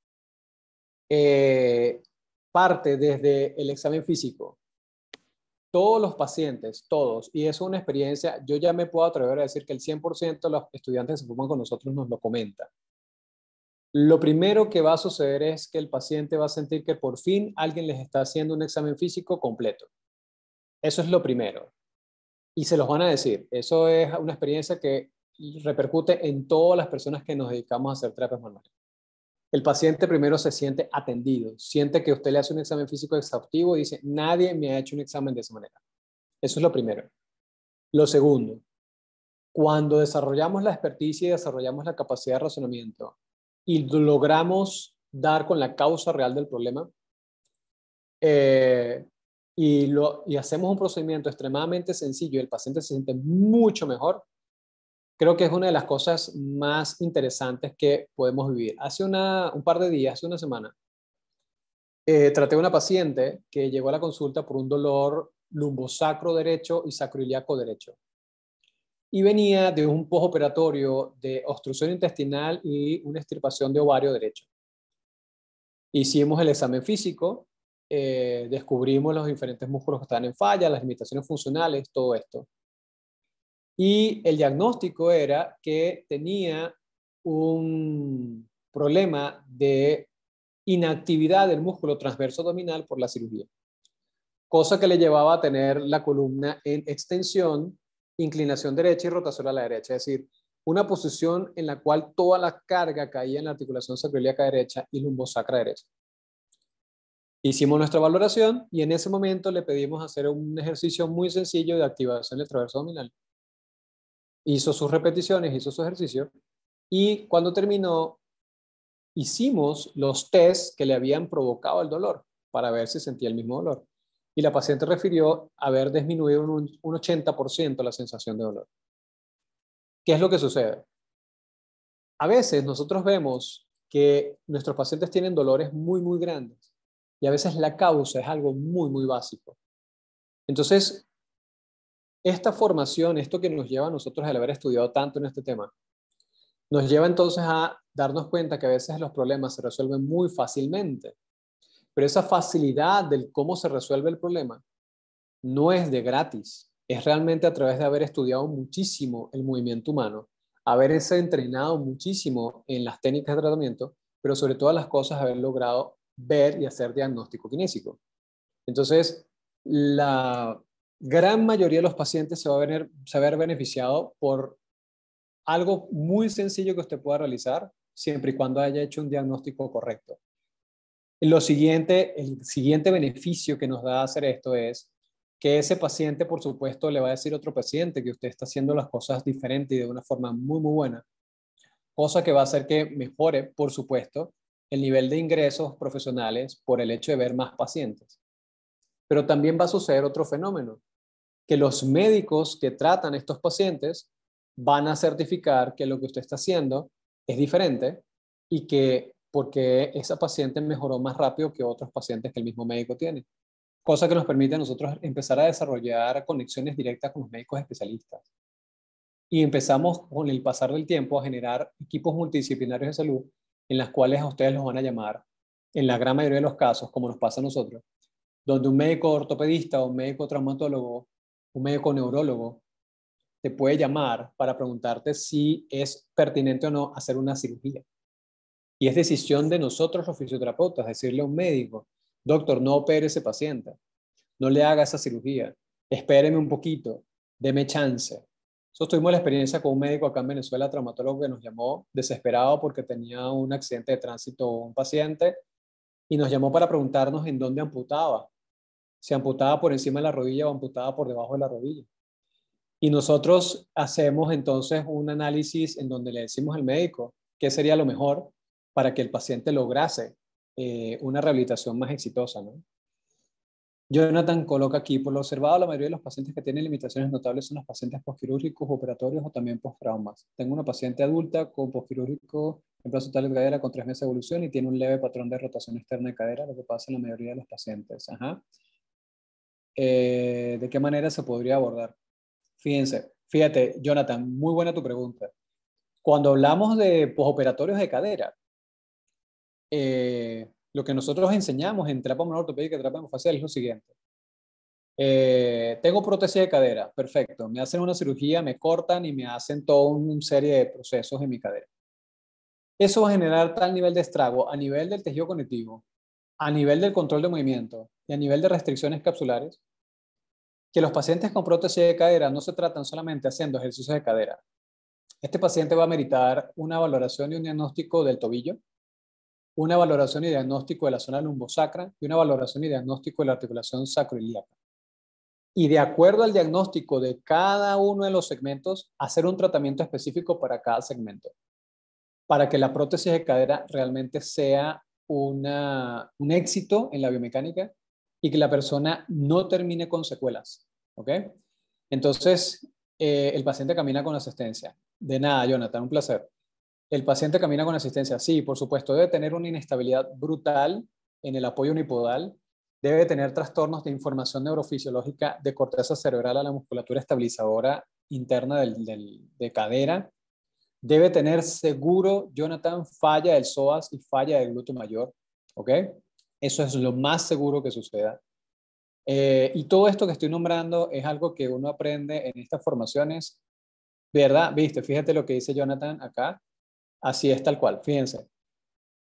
parte desde el examen físico. Todos los pacientes, todos, y eso es una experiencia, yo ya me puedo atrever a decir que el 100% de los estudiantes que se forman con nosotros nos lo comentan. Lo primero que va a suceder es que el paciente va a sentir que por fin alguien les está haciendo un examen físico completo. Eso es lo primero. Y se los van a decir. Eso es una experiencia que repercute en todas las personas que nos dedicamos a hacer terapias manuales. El paciente primero se siente atendido, siente que usted le hace un examen físico exhaustivo y dice, nadie me ha hecho un examen de esa manera. Eso es lo primero. Lo segundo, cuando desarrollamos la experticia y desarrollamos la capacidad de razonamiento y logramos dar con la causa real del problema y hacemos un procedimiento extremadamente sencillo y el paciente se siente mucho mejor, creo que es una de las cosas más interesantes que podemos vivir. Hace un par de días, hace una semana, traté a una paciente que llegó a la consulta por un dolor lumbosacro derecho y sacroiliaco derecho. Y venía de un postoperatorio de obstrucción intestinal y una extirpación de ovario derecho. Hicimos el examen físico, descubrimos los diferentes músculos que estaban en falla, las limitaciones funcionales, todo esto. Y el diagnóstico era que tenía un problema de inactividad del músculo transverso abdominal por la cirugía, cosa que le llevaba a tener la columna en extensión, inclinación derecha y rotación a la derecha, es decir, una posición en la cual toda la carga caía en la articulación sacroiliaca derecha y lumbosacra derecha. Hicimos nuestra valoración y en ese momento le pedimos hacer un ejercicio muy sencillo de activación del transverso abdominal. Hizo sus repeticiones, hizo su ejercicio y cuando terminó hicimos los tests que le habían provocado el dolor para ver si sentía el mismo dolor. Y la paciente refirió haber disminuido un 80% la sensación de dolor. ¿Qué es lo que sucede? A veces nosotros vemos que nuestros pacientes tienen dolores muy, muy grandes y a veces la causa es algo muy, muy básico. Entonces, esta formación, esto que nos lleva a nosotros al haber estudiado tanto en este tema, nos lleva entonces a darnos cuenta que a veces los problemas se resuelven muy fácilmente, pero esa facilidad del cómo se resuelve el problema no es de gratis, es realmente a través de haber estudiado muchísimo el movimiento humano, haberse entrenado muchísimo en las técnicas de tratamiento, pero sobre todas las cosas haber logrado ver y hacer diagnóstico kinésico. Entonces, la gran mayoría de los pacientes se va a ver beneficiado por algo muy sencillo que usted pueda realizar siempre y cuando haya hecho un diagnóstico correcto. El siguiente beneficio que nos da hacer esto es que ese paciente, por supuesto, le va a decir a otro paciente que usted está haciendo las cosas diferentes y de una forma muy, muy buena, cosa que va a hacer que mejore, por supuesto, el nivel de ingresos profesionales por el hecho de ver más pacientes. Pero también va a suceder otro fenómeno, que los médicos que tratan estos pacientes van a certificar que lo que usted está haciendo es diferente y que porque esa paciente mejoró más rápido que otros pacientes que el mismo médico tiene. Cosa que nos permite a nosotros empezar a desarrollar conexiones directas con los médicos especialistas. Y empezamos con el pasar del tiempo a generar equipos multidisciplinarios de salud en las cuales a ustedes los van a llamar, en la gran mayoría de los casos, como nos pasa a nosotros, donde un médico ortopedista, un médico traumatólogo, un médico neurólogo te puede llamar para preguntarte si es pertinente o no hacer una cirugía. Y es decisión de nosotros los fisioterapeutas decirle a un médico, doctor, no opere ese paciente, no le haga esa cirugía, espéreme un poquito, deme chance. Nosotros tuvimos la experiencia con un médico acá en Venezuela, traumatólogo, que nos llamó desesperado porque tenía un accidente de tránsito un paciente y nos llamó para preguntarnos en dónde amputaba, si amputaba por encima de la rodilla o amputaba por debajo de la rodilla. Y nosotros hacemos entonces un análisis en donde le decimos al médico qué sería lo mejor para que el paciente lograse una rehabilitación más exitosa, ¿no? Jonathan coloca aquí, por lo observado, la mayoría de los pacientes que tienen limitaciones notables son los pacientes postquirúrgicos, operatorios o también posttraumas. Tengo una paciente adulta con postquirúrgico en brazo tal de cadera con 3 meses de evolución y tiene un leve patrón de rotación externa de cadera, lo que pasa en la mayoría de los pacientes. Ajá. ¿De qué manera se podría abordar? Fíjate, Jonathan, muy buena tu pregunta. Cuando hablamos de posoperatorios de cadera, lo que nosotros enseñamos en terapia manual ortopédica y terapia manual es lo siguiente. Tengo prótesis de cadera, perfecto. Me hacen una cirugía, me cortan y me hacen toda una serie de procesos en mi cadera. Eso va a generar tal nivel de estrago a nivel del tejido conectivo, a nivel del control de movimiento y a nivel de restricciones capsulares, que los pacientes con prótesis de cadera no se tratan solamente haciendo ejercicios de cadera. Este paciente va a meritar una valoración y un diagnóstico del tobillo, una valoración y diagnóstico de la zona lumbosacra y una valoración y diagnóstico de la articulación sacroiliaca. Y de acuerdo al diagnóstico de cada uno de los segmentos, hacer un tratamiento específico para cada segmento, para que la prótesis de cadera realmente sea un éxito en la biomecánica y que la persona no termine con secuelas. ¿Ok? Entonces, el paciente camina con asistencia. De nada, Jonathan, un placer. El paciente camina con asistencia. Sí, por supuesto, debe tener una inestabilidad brutal en el apoyo unipodal. Debe tener trastornos de información neurofisiológica de corteza cerebral a la musculatura estabilizadora interna de cadera. Debe tener seguro, Jonathan, falla del psoas y falla del glúteo mayor. ¿Ok? Eso es lo más seguro que suceda. Y todo esto que estoy nombrando es algo que uno aprende en estas formaciones, ¿verdad? Viste, fíjate lo que dice Jonathan acá. Así es tal cual, fíjense.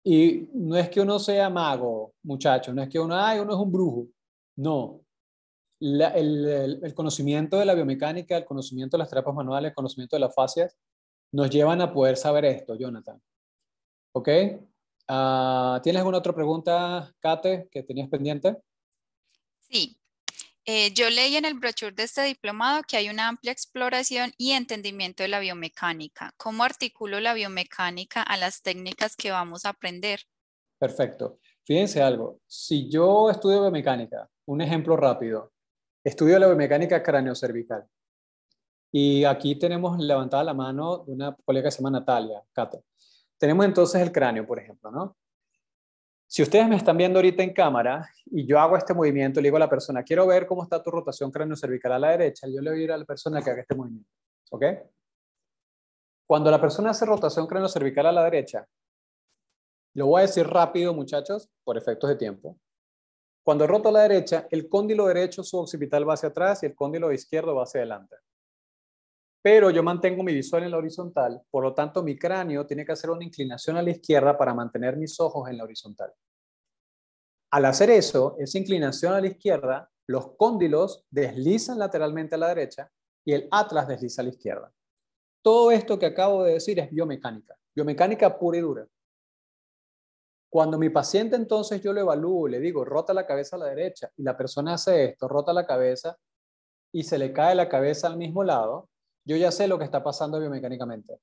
Y no es que uno sea mago, muchachos, no es que uno, ay, uno es un brujo. No. El conocimiento de la biomecánica, el conocimiento de las terapias manuales, el conocimiento de las fascias, nos llevan a poder saber esto, Jonathan. ¿Ok? ¿Tienes alguna otra pregunta, Kate, que tenías pendiente? Sí. Yo leí en el brochure de este diplomado que hay una amplia exploración y entendimiento de la biomecánica. ¿Cómo articulo la biomecánica a las técnicas que vamos a aprender? Perfecto. Fíjense algo. Si yo estudio biomecánica, un ejemplo rápido, estudio la biomecánica craneocervical. Y aquí tenemos levantada la mano de una colega que se llama Natalia, Cato. Tenemos entonces el cráneo, por ejemplo, ¿no? Si ustedes me están viendo ahorita en cámara y yo hago este movimiento, le digo a la persona, quiero ver cómo está tu rotación craneocervical a la derecha, yo le voy a ir a la persona que haga este movimiento, ¿ok? Cuando la persona hace rotación craneocervical a la derecha, lo voy a decir rápido, muchachos, por efectos de tiempo. Cuando roto a la derecha, el cóndilo derecho suboccipital va hacia atrás y el cóndilo izquierdo va hacia adelante. Pero yo mantengo mi visual en la horizontal, por lo tanto mi cráneo tiene que hacer una inclinación a la izquierda para mantener mis ojos en la horizontal. Al hacer eso, esa inclinación a la izquierda, los cóndilos deslizan lateralmente a la derecha y el atlas desliza a la izquierda. Todo esto que acabo de decir es biomecánica, biomecánica pura y dura. Cuando mi paciente entonces yo lo evalúo y le digo, rota la cabeza a la derecha, y la persona hace esto, rota la cabeza y se le cae la cabeza al mismo lado, yo ya sé lo que está pasando biomecánicamente.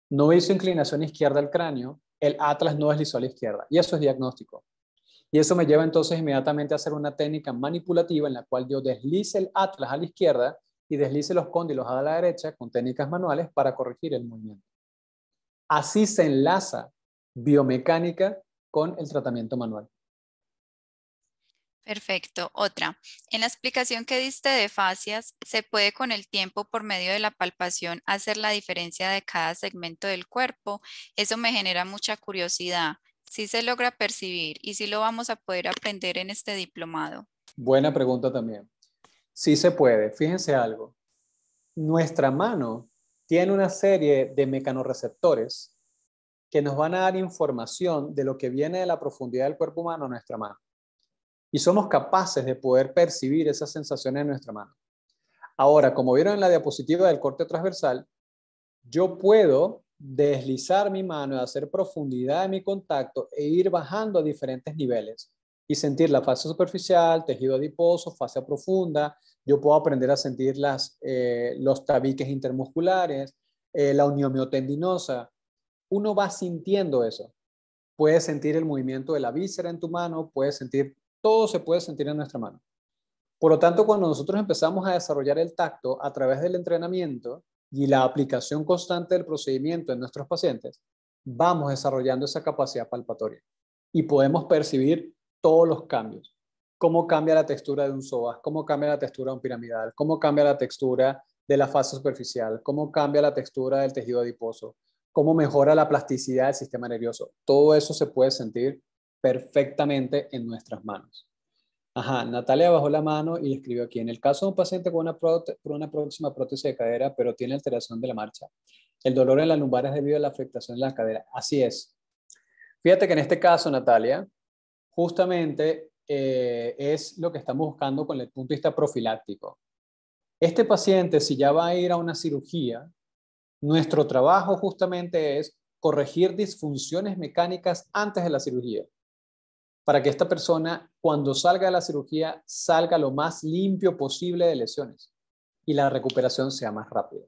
No hizo inclinación izquierda al cráneo, el atlas no deslizó a la izquierda, y eso es diagnóstico. Y eso me lleva entonces inmediatamente a hacer una técnica manipulativa en la cual yo deslice el atlas a la izquierda y deslice los cóndilos a la derecha con técnicas manuales para corregir el movimiento. Así se enlaza biomecánica con el tratamiento manual. Perfecto. Otra. En la explicación que diste de fascias, ¿se puede con el tiempo por medio de la palpación hacer la diferencia de cada segmento del cuerpo? Eso me genera mucha curiosidad. ¿Sí se logra percibir y si lo vamos a poder aprender en este diplomado? Buena pregunta también. Sí se puede. Fíjense algo. Nuestra mano tiene una serie de mecanorreceptores que nos van a dar información de lo que viene de la profundidad del cuerpo humano a nuestra mano. Y somos capaces de poder percibir esas sensaciones en nuestra mano. Ahora, como vieron en la diapositiva del corte transversal, yo puedo deslizar mi mano y hacer profundidad de mi contacto e ir bajando a diferentes niveles y sentir la fascia superficial, tejido adiposo, fascia profunda. Yo puedo aprender a sentir los tabiques intermusculares, la unión miotendinosa. Uno va sintiendo eso. Puedes sentir el movimiento de la víscera en tu mano, puedes sentir, todo se puede sentir en nuestra mano. Por lo tanto, cuando nosotros empezamos a desarrollar el tacto a través del entrenamiento y la aplicación constante del procedimiento en nuestros pacientes, vamos desarrollando esa capacidad palpatoria y podemos percibir todos los cambios. Cómo cambia la textura de un psoas, cómo cambia la textura de un piramidal, cómo cambia la textura de la fascia superficial, cómo cambia la textura del tejido adiposo, cómo mejora la plasticidad del sistema nervioso. Todo eso se puede sentir perfectamente en nuestras manos. Ajá, Natalia bajó la mano y escribió aquí, en el caso de un paciente con una próxima prótesis de cadera, pero tiene alteración de la marcha, el dolor en la lumbar es debido a la afectación de la cadera. Así es. Fíjate que en este caso, Natalia, justamente es lo que estamos buscando con el punto de vista profiláctico. Este paciente, si ya va a ir a una cirugía, nuestro trabajo justamente es corregir disfunciones mecánicas antes de la cirugía, para que esta persona, cuando salga de la cirugía, salga lo más limpio posible de lesiones y la recuperación sea más rápida.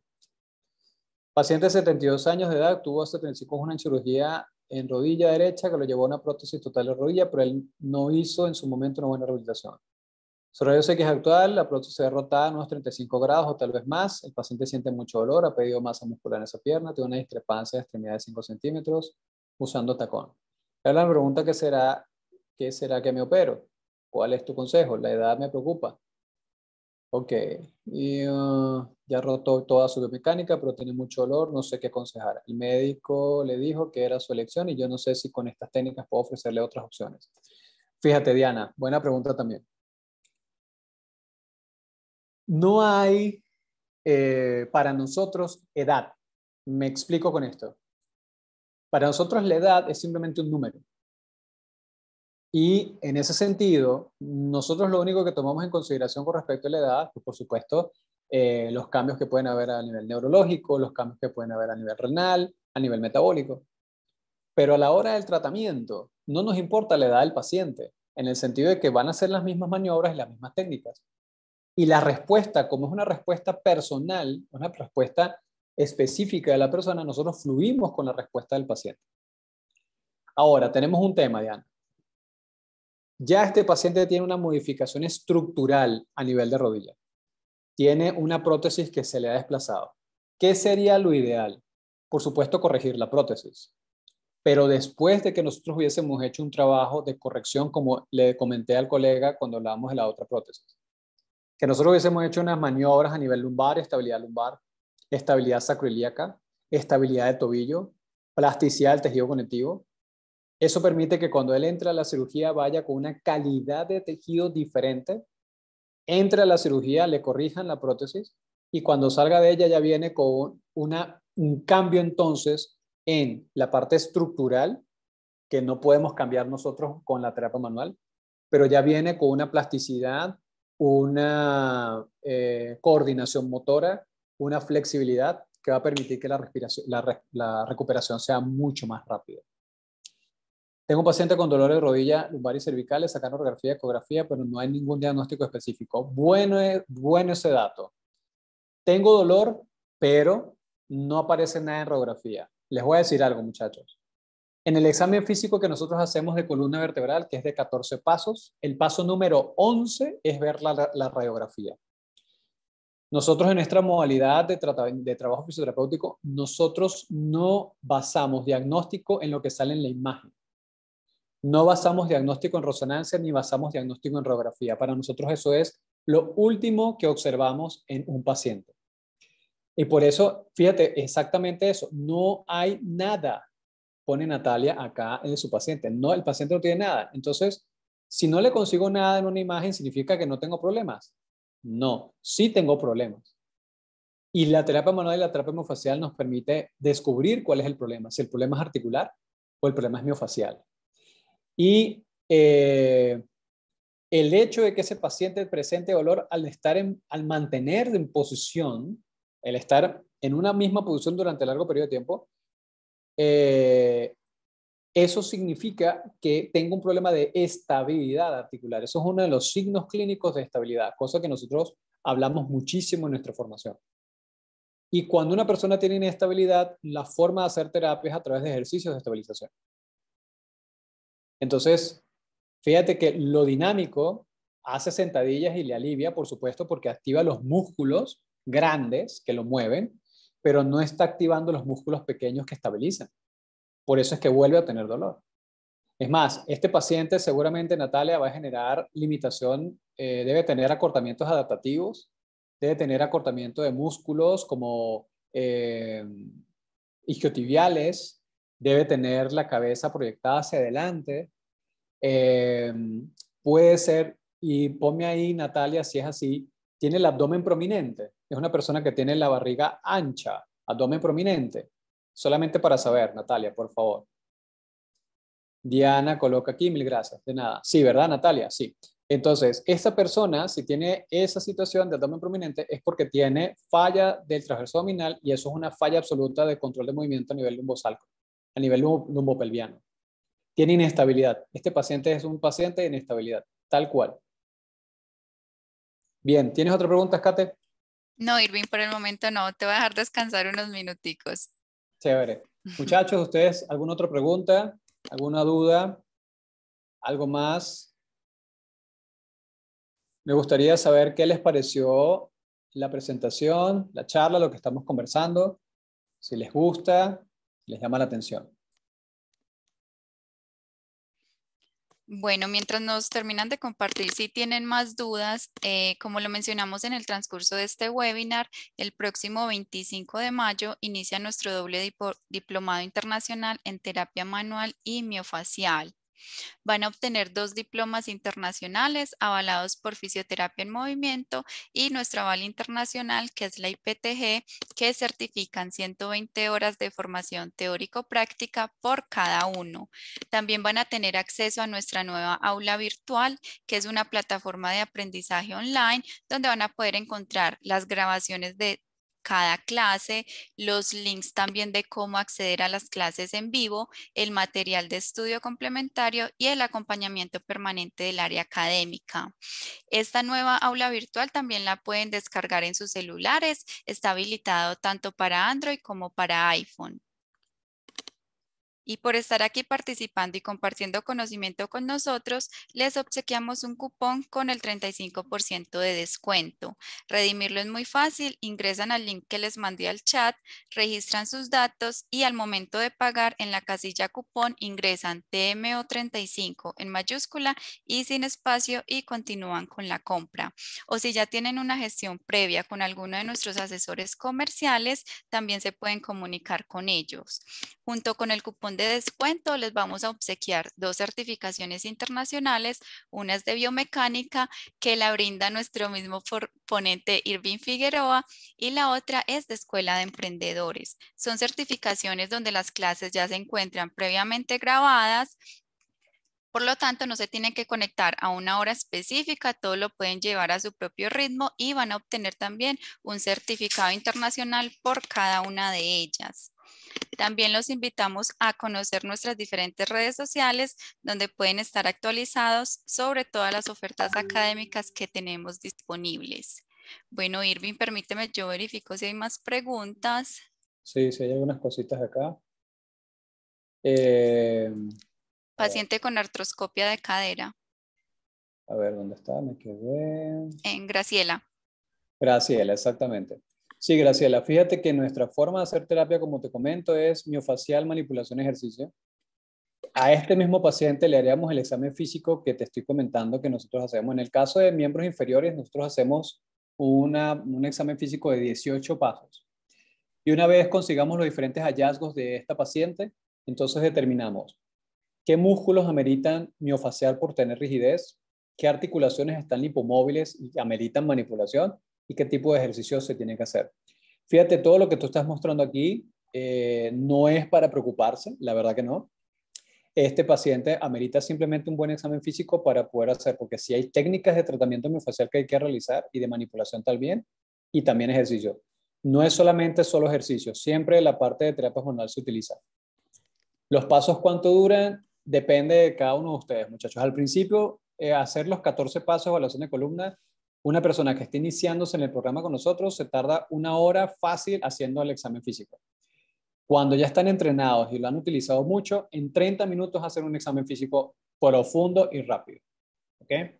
Paciente de 72 años de edad, tuvo hace 35 una cirugía en rodilla derecha que lo llevó a una prótesis total de rodilla, pero él no hizo en su momento una buena rehabilitación. Su rayos X actual, la prótesis es rotada a unos 35 grados o tal vez más. El paciente siente mucho dolor, ha pedido masa muscular en esa pierna, tiene una discrepancia de extremidad de 5 centímetros usando tacón. Ahora me pregunta ¿qué será que me opero? ¿Cuál es tu consejo? La edad me preocupa. Ok, y ya rotó toda su biomecánica, pero tiene mucho dolor, no sé qué aconsejar. El médico le dijo que era su elección y yo no sé si con estas técnicas puedo ofrecerle otras opciones. Fíjate, Diana, buena pregunta también. No hay para nosotros edad. Me explico con esto. Para nosotros la edad es simplemente un número. Y en ese sentido, nosotros lo único que tomamos en consideración con respecto a la edad, pues por supuesto, los cambios que pueden haber a nivel neurológico, los cambios que pueden haber a nivel renal, a nivel metabólico. Pero a la hora del tratamiento, no nos importa la edad del paciente, en el sentido de que van a ser las mismas maniobras y las mismas técnicas. Y la respuesta, como es una respuesta personal, una respuesta específica de la persona, nosotros fluimos con la respuesta del paciente. Ahora, tenemos un tema, Diana. Ya este paciente tiene una modificación estructural a nivel de rodilla. Tiene una prótesis que se le ha desplazado. ¿Qué sería lo ideal? Por supuesto, corregir la prótesis. Pero después de que nosotros hubiésemos hecho un trabajo de corrección, como le comenté al colega cuando hablábamos de la otra prótesis, que nosotros hubiésemos hecho unas maniobras a nivel lumbar, estabilidad sacroiliaca, estabilidad de tobillo, plasticidad del tejido conectivo. Eso permite que cuando él entre a la cirugía vaya con una calidad de tejido diferente, entre a la cirugía, le corrijan la prótesis y cuando salga de ella ya viene con un cambio entonces en la parte estructural, que no podemos cambiar nosotros con la terapia manual, pero ya viene con una plasticidad, una coordinación motora, una flexibilidad que va a permitir que la recuperación sea mucho más rápida. Tengo un paciente con dolor de rodilla, lumbar y cervicales, sacaron radiografía, ecografía, pero no hay ningún diagnóstico específico. Bueno ese dato. Tengo dolor, pero no aparece nada en radiografía. Les voy a decir algo, muchachos. En el examen físico que nosotros hacemos de columna vertebral, que es de 14 pasos, el paso número 11 es ver la radiografía. Nosotros en nuestra modalidad de trabajo fisioterapéutico, nosotros no basamos diagnóstico en lo que sale en la imagen. No basamos diagnóstico en resonancia ni basamos diagnóstico en radiografía. Para nosotros eso es lo último que observamos en un paciente. Y por eso, fíjate, exactamente eso. No hay nada, pone Natalia acá en su paciente. No, el paciente no tiene nada. Entonces, si no le consigo nada en una imagen, ¿significa que no tengo problemas? No, sí tengo problemas. Y la terapia manual y la terapia miofascial nos permite descubrir cuál es el problema. Si el problema es articular o el problema es miofascial. Y el hecho de que ese paciente presente dolor al mantener en posición, el estar en una misma posición durante largo periodo de tiempo, eso significa que tengo un problema de estabilidad articular. Eso es uno de los signos clínicos de estabilidad, cosa que nosotros hablamos muchísimo en nuestra formación. Y cuando una persona tiene inestabilidad, la forma de hacer terapia es a través de ejercicios de estabilización. Entonces, fíjate que lo dinámico hace sentadillas y le alivia, por supuesto, porque activa los músculos grandes que lo mueven, pero no está activando los músculos pequeños que estabilizan. Por eso es que vuelve a tener dolor. Es más, este paciente seguramente, Natalia, va a generar limitación, debe tener acortamientos adaptativos, debe tener acortamiento de músculos como isquiotibiales, debe tener la cabeza proyectada hacia adelante. Eh, Puede ser, y ponme ahí, Natalia, si es así, tiene el abdomen prominente. Es una persona que tiene la barriga ancha, abdomen prominente. Solamente para saber, Natalia, por favor. Diana coloca aquí, mil gracias, de nada. Sí, ¿verdad, Natalia? Sí. Entonces, esta persona, si tiene esa situación de abdomen prominente, es porque tiene falla del transverso abdominal y eso es una falla absoluta de control de movimiento a nivel lumbosálco, a nivel lumbopelviano. Tiene inestabilidad. Este paciente es un paciente de inestabilidad, tal cual. Bien, ¿tienes otra pregunta, Kate? No, Irving, por el momento no. Te voy a dejar descansar unos minuticos. Chévere. Muchachos, ¿ustedes alguna otra pregunta? ¿Alguna duda? ¿Algo más? Me gustaría saber qué les pareció la presentación, la charla, lo que estamos conversando, si les gusta, si les llama la atención. Bueno, mientras nos terminan de compartir, si tienen más dudas, como lo mencionamos en el transcurso de este webinar, el próximo 25 de mayo inicia nuestro doble diplomado internacional en terapia manual y miofacial. Van a obtener 2 diplomas internacionales avalados por Fisioterapia en Movimiento y nuestro aval internacional, que es la IPTG, que certifican 120 horas de formación teórico-práctica por cada uno. También van a tener acceso a nuestra nueva aula virtual, que es una plataforma de aprendizaje online, donde van a poder encontrar las grabaciones de cada clase, los links también de cómo acceder a las clases en vivo, el material de estudio complementario y el acompañamiento permanente del área académica. Esta nueva aula virtual también la pueden descargar en sus celulares. Está habilitado tanto para Android como para iPhone. Y por estar aquí participando y compartiendo conocimiento con nosotros, les obsequiamos un cupón con el 35% de descuento. Redimirlo es muy fácil, ingresan al link que les mandé al chat, registran sus datos y al momento de pagar en la casilla cupón ingresan TMO35 en mayúscula y sin espacio y continúan con la compra. O si ya tienen una gestión previa con alguno de nuestros asesores comerciales, también se pueden comunicar con ellos. Junto con el cupón de descuento les vamos a obsequiar 2 certificaciones internacionales, una es de biomecánica que la brinda nuestro mismo ponente Irving Figueroa y la otra es de Escuela de Emprendedores. Son certificaciones donde las clases ya se encuentran previamente grabadas. Por lo tanto, no se tienen que conectar a una hora específica, todo lo pueden llevar a su propio ritmo y van a obtener también un certificado internacional por cada una de ellas. También los invitamos a conocer nuestras diferentes redes sociales donde pueden estar actualizados sobre todas las ofertas académicas que tenemos disponibles. Bueno, Irving, permíteme, yo verifico si hay más preguntas. Sí, sí, hay algunas cositas acá. Eh, Paciente con artroscopia de cadera. a ver, ¿dónde está? Me quedé. En Graciela. Graciela, exactamente. Sí, Graciela, fíjate que nuestra forma de hacer terapia, como te comento, es miofacial, manipulación, ejercicio. A este mismo paciente le haríamos el examen físico que te estoy comentando que nosotros hacemos. En el caso de miembros inferiores, nosotros hacemos un examen físico de 18 pasos. Y una vez consigamos los diferentes hallazgos de esta paciente, entonces determinamos qué músculos ameritan miofacial por tener rigidez, qué articulaciones están lipomóviles y ameritan manipulación y qué tipo de ejercicios se tienen que hacer. Fíjate, todo lo que tú estás mostrando aquí no es para preocuparse, la verdad que no. Este paciente amerita simplemente un buen examen físico para poder hacer, porque si hay técnicas de tratamiento miofascial que hay que realizar y de manipulación también, y también ejercicio. No es solamente solo ejercicio, siempre la parte de terapia hormonal se utiliza. Los pasos, ¿cuánto duran? Depende de cada uno de ustedes, muchachos. Al principio, hacer los 14 pasos de evaluación de columna, una persona que esté iniciándose en el programa con nosotros se tarda 1 hora fácil haciendo el examen físico. Cuando ya están entrenados y lo han utilizado mucho, en 30 minutos hacen un examen físico profundo y rápido. ¿Okay?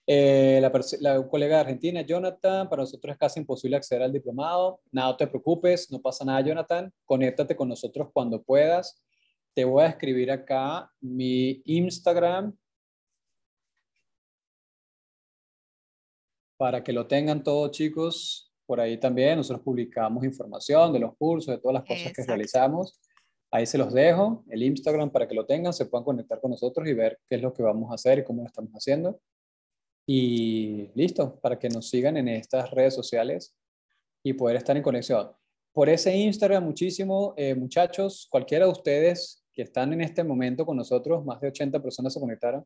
La colega de Argentina, Jonathan, para nosotros es casi imposible acceder al diplomado. Nada, no te preocupes, no pasa nada, Jonathan. Conéctate con nosotros cuando puedas. Te voy a escribir acá mi Instagram para que lo tengan todos, chicos. Por ahí también nosotros publicamos información de los cursos, de todas las cosas que Exacto. realizamos. Ahí se los dejo, el Instagram para que lo tengan, se puedan conectar con nosotros y ver qué es lo que vamos a hacer y cómo lo estamos haciendo. Y listo, para que nos sigan en estas redes sociales y poder estar en conexión. Por ese Instagram, muchísimo, muchachos, cualquiera de ustedes que están en este momento con nosotros, más de 80 personas se conectaron.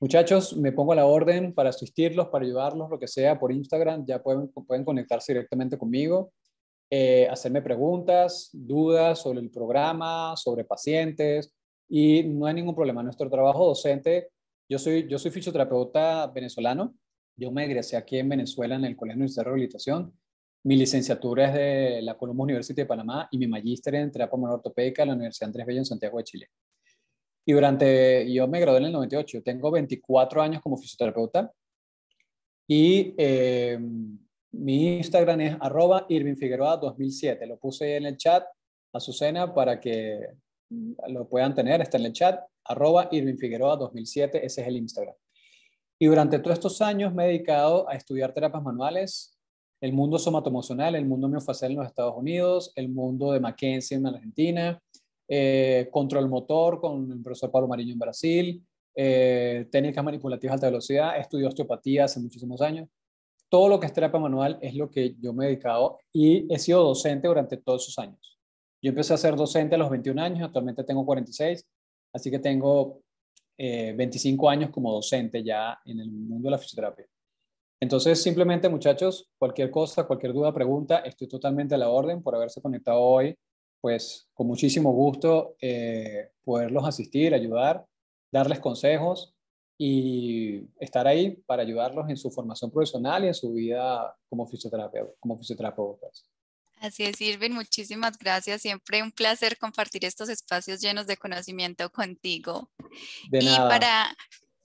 Muchachos, me pongo a la orden para asistirlos, para ayudarlos, lo que sea, por Instagram, ya pueden conectarse directamente conmigo, hacerme preguntas, dudas sobre el programa, sobre pacientes, y no hay ningún problema. Nuestro trabajo docente, yo soy fisioterapeuta venezolano, yo me egresé aquí en Venezuela en el Colegio Universitario de Rehabilitación, mi licenciatura es de la Columbus University de Panamá y mi magíster en terapia manual ortopédica en la Universidad Andrés Bello en Santiago de Chile. Yo me gradué en el 98, tengo 24 años como fisioterapeuta Y mi Instagram es @IrvingFigueroa2007. Lo puse en el chat, Azucena, para que lo puedan tener. Está en el chat, @IrvingFigueroa2007. Ese es el Instagram. Y durante todos estos años me he dedicado a estudiar terapias manuales, el mundo somatoemocional, el mundo miofascial en los Estados Unidos, el mundo de Mackenzie en Argentina, control motor con el profesor Pablo Mariño en Brasil, técnicas manipulativas de alta velocidad, estudié osteopatía hace muchísimos años. Todo lo que es terapia manual es lo que yo me he dedicado y he sido docente durante todos esos años. Yo empecé a ser docente a los 21 años, actualmente tengo 46, así que tengo 25 años como docente ya en el mundo de la fisioterapia. Entonces, simplemente, muchachos, cualquier cosa, cualquier duda, pregunta, estoy totalmente a la orden por haberse conectado hoy. Pues con muchísimo gusto poderlos asistir, ayudar, darles consejos y estar ahí para ayudarlos en su formación profesional y en su vida como fisioterapeuta, como fisioterapeutas. Así es, Irving, muchísimas gracias. Siempre un placer compartir estos espacios llenos de conocimiento contigo. De Y nada,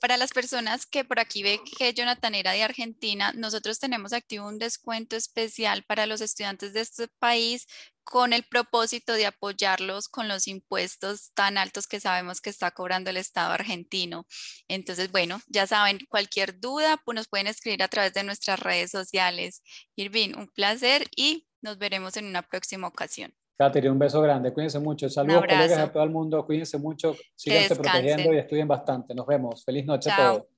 para las personas que por aquí ve que Jonathan era de Argentina, nosotros tenemos activo un descuento especial para los estudiantes de este país con el propósito de apoyarlos con los impuestos tan altos que sabemos que está cobrando el Estado argentino. Entonces, bueno, ya saben, cualquier duda, pues nos pueden escribir a través de nuestras redes sociales. Irving, un placer y nos veremos en una próxima ocasión. Katherine, un beso grande. Cuídense mucho. Un Saludos, colegas de abrazo. todo el mundo. Cuídense mucho. Que Síganse protegiendo y descansen. estudien bastante. Nos vemos. Feliz noche a Chao. todos.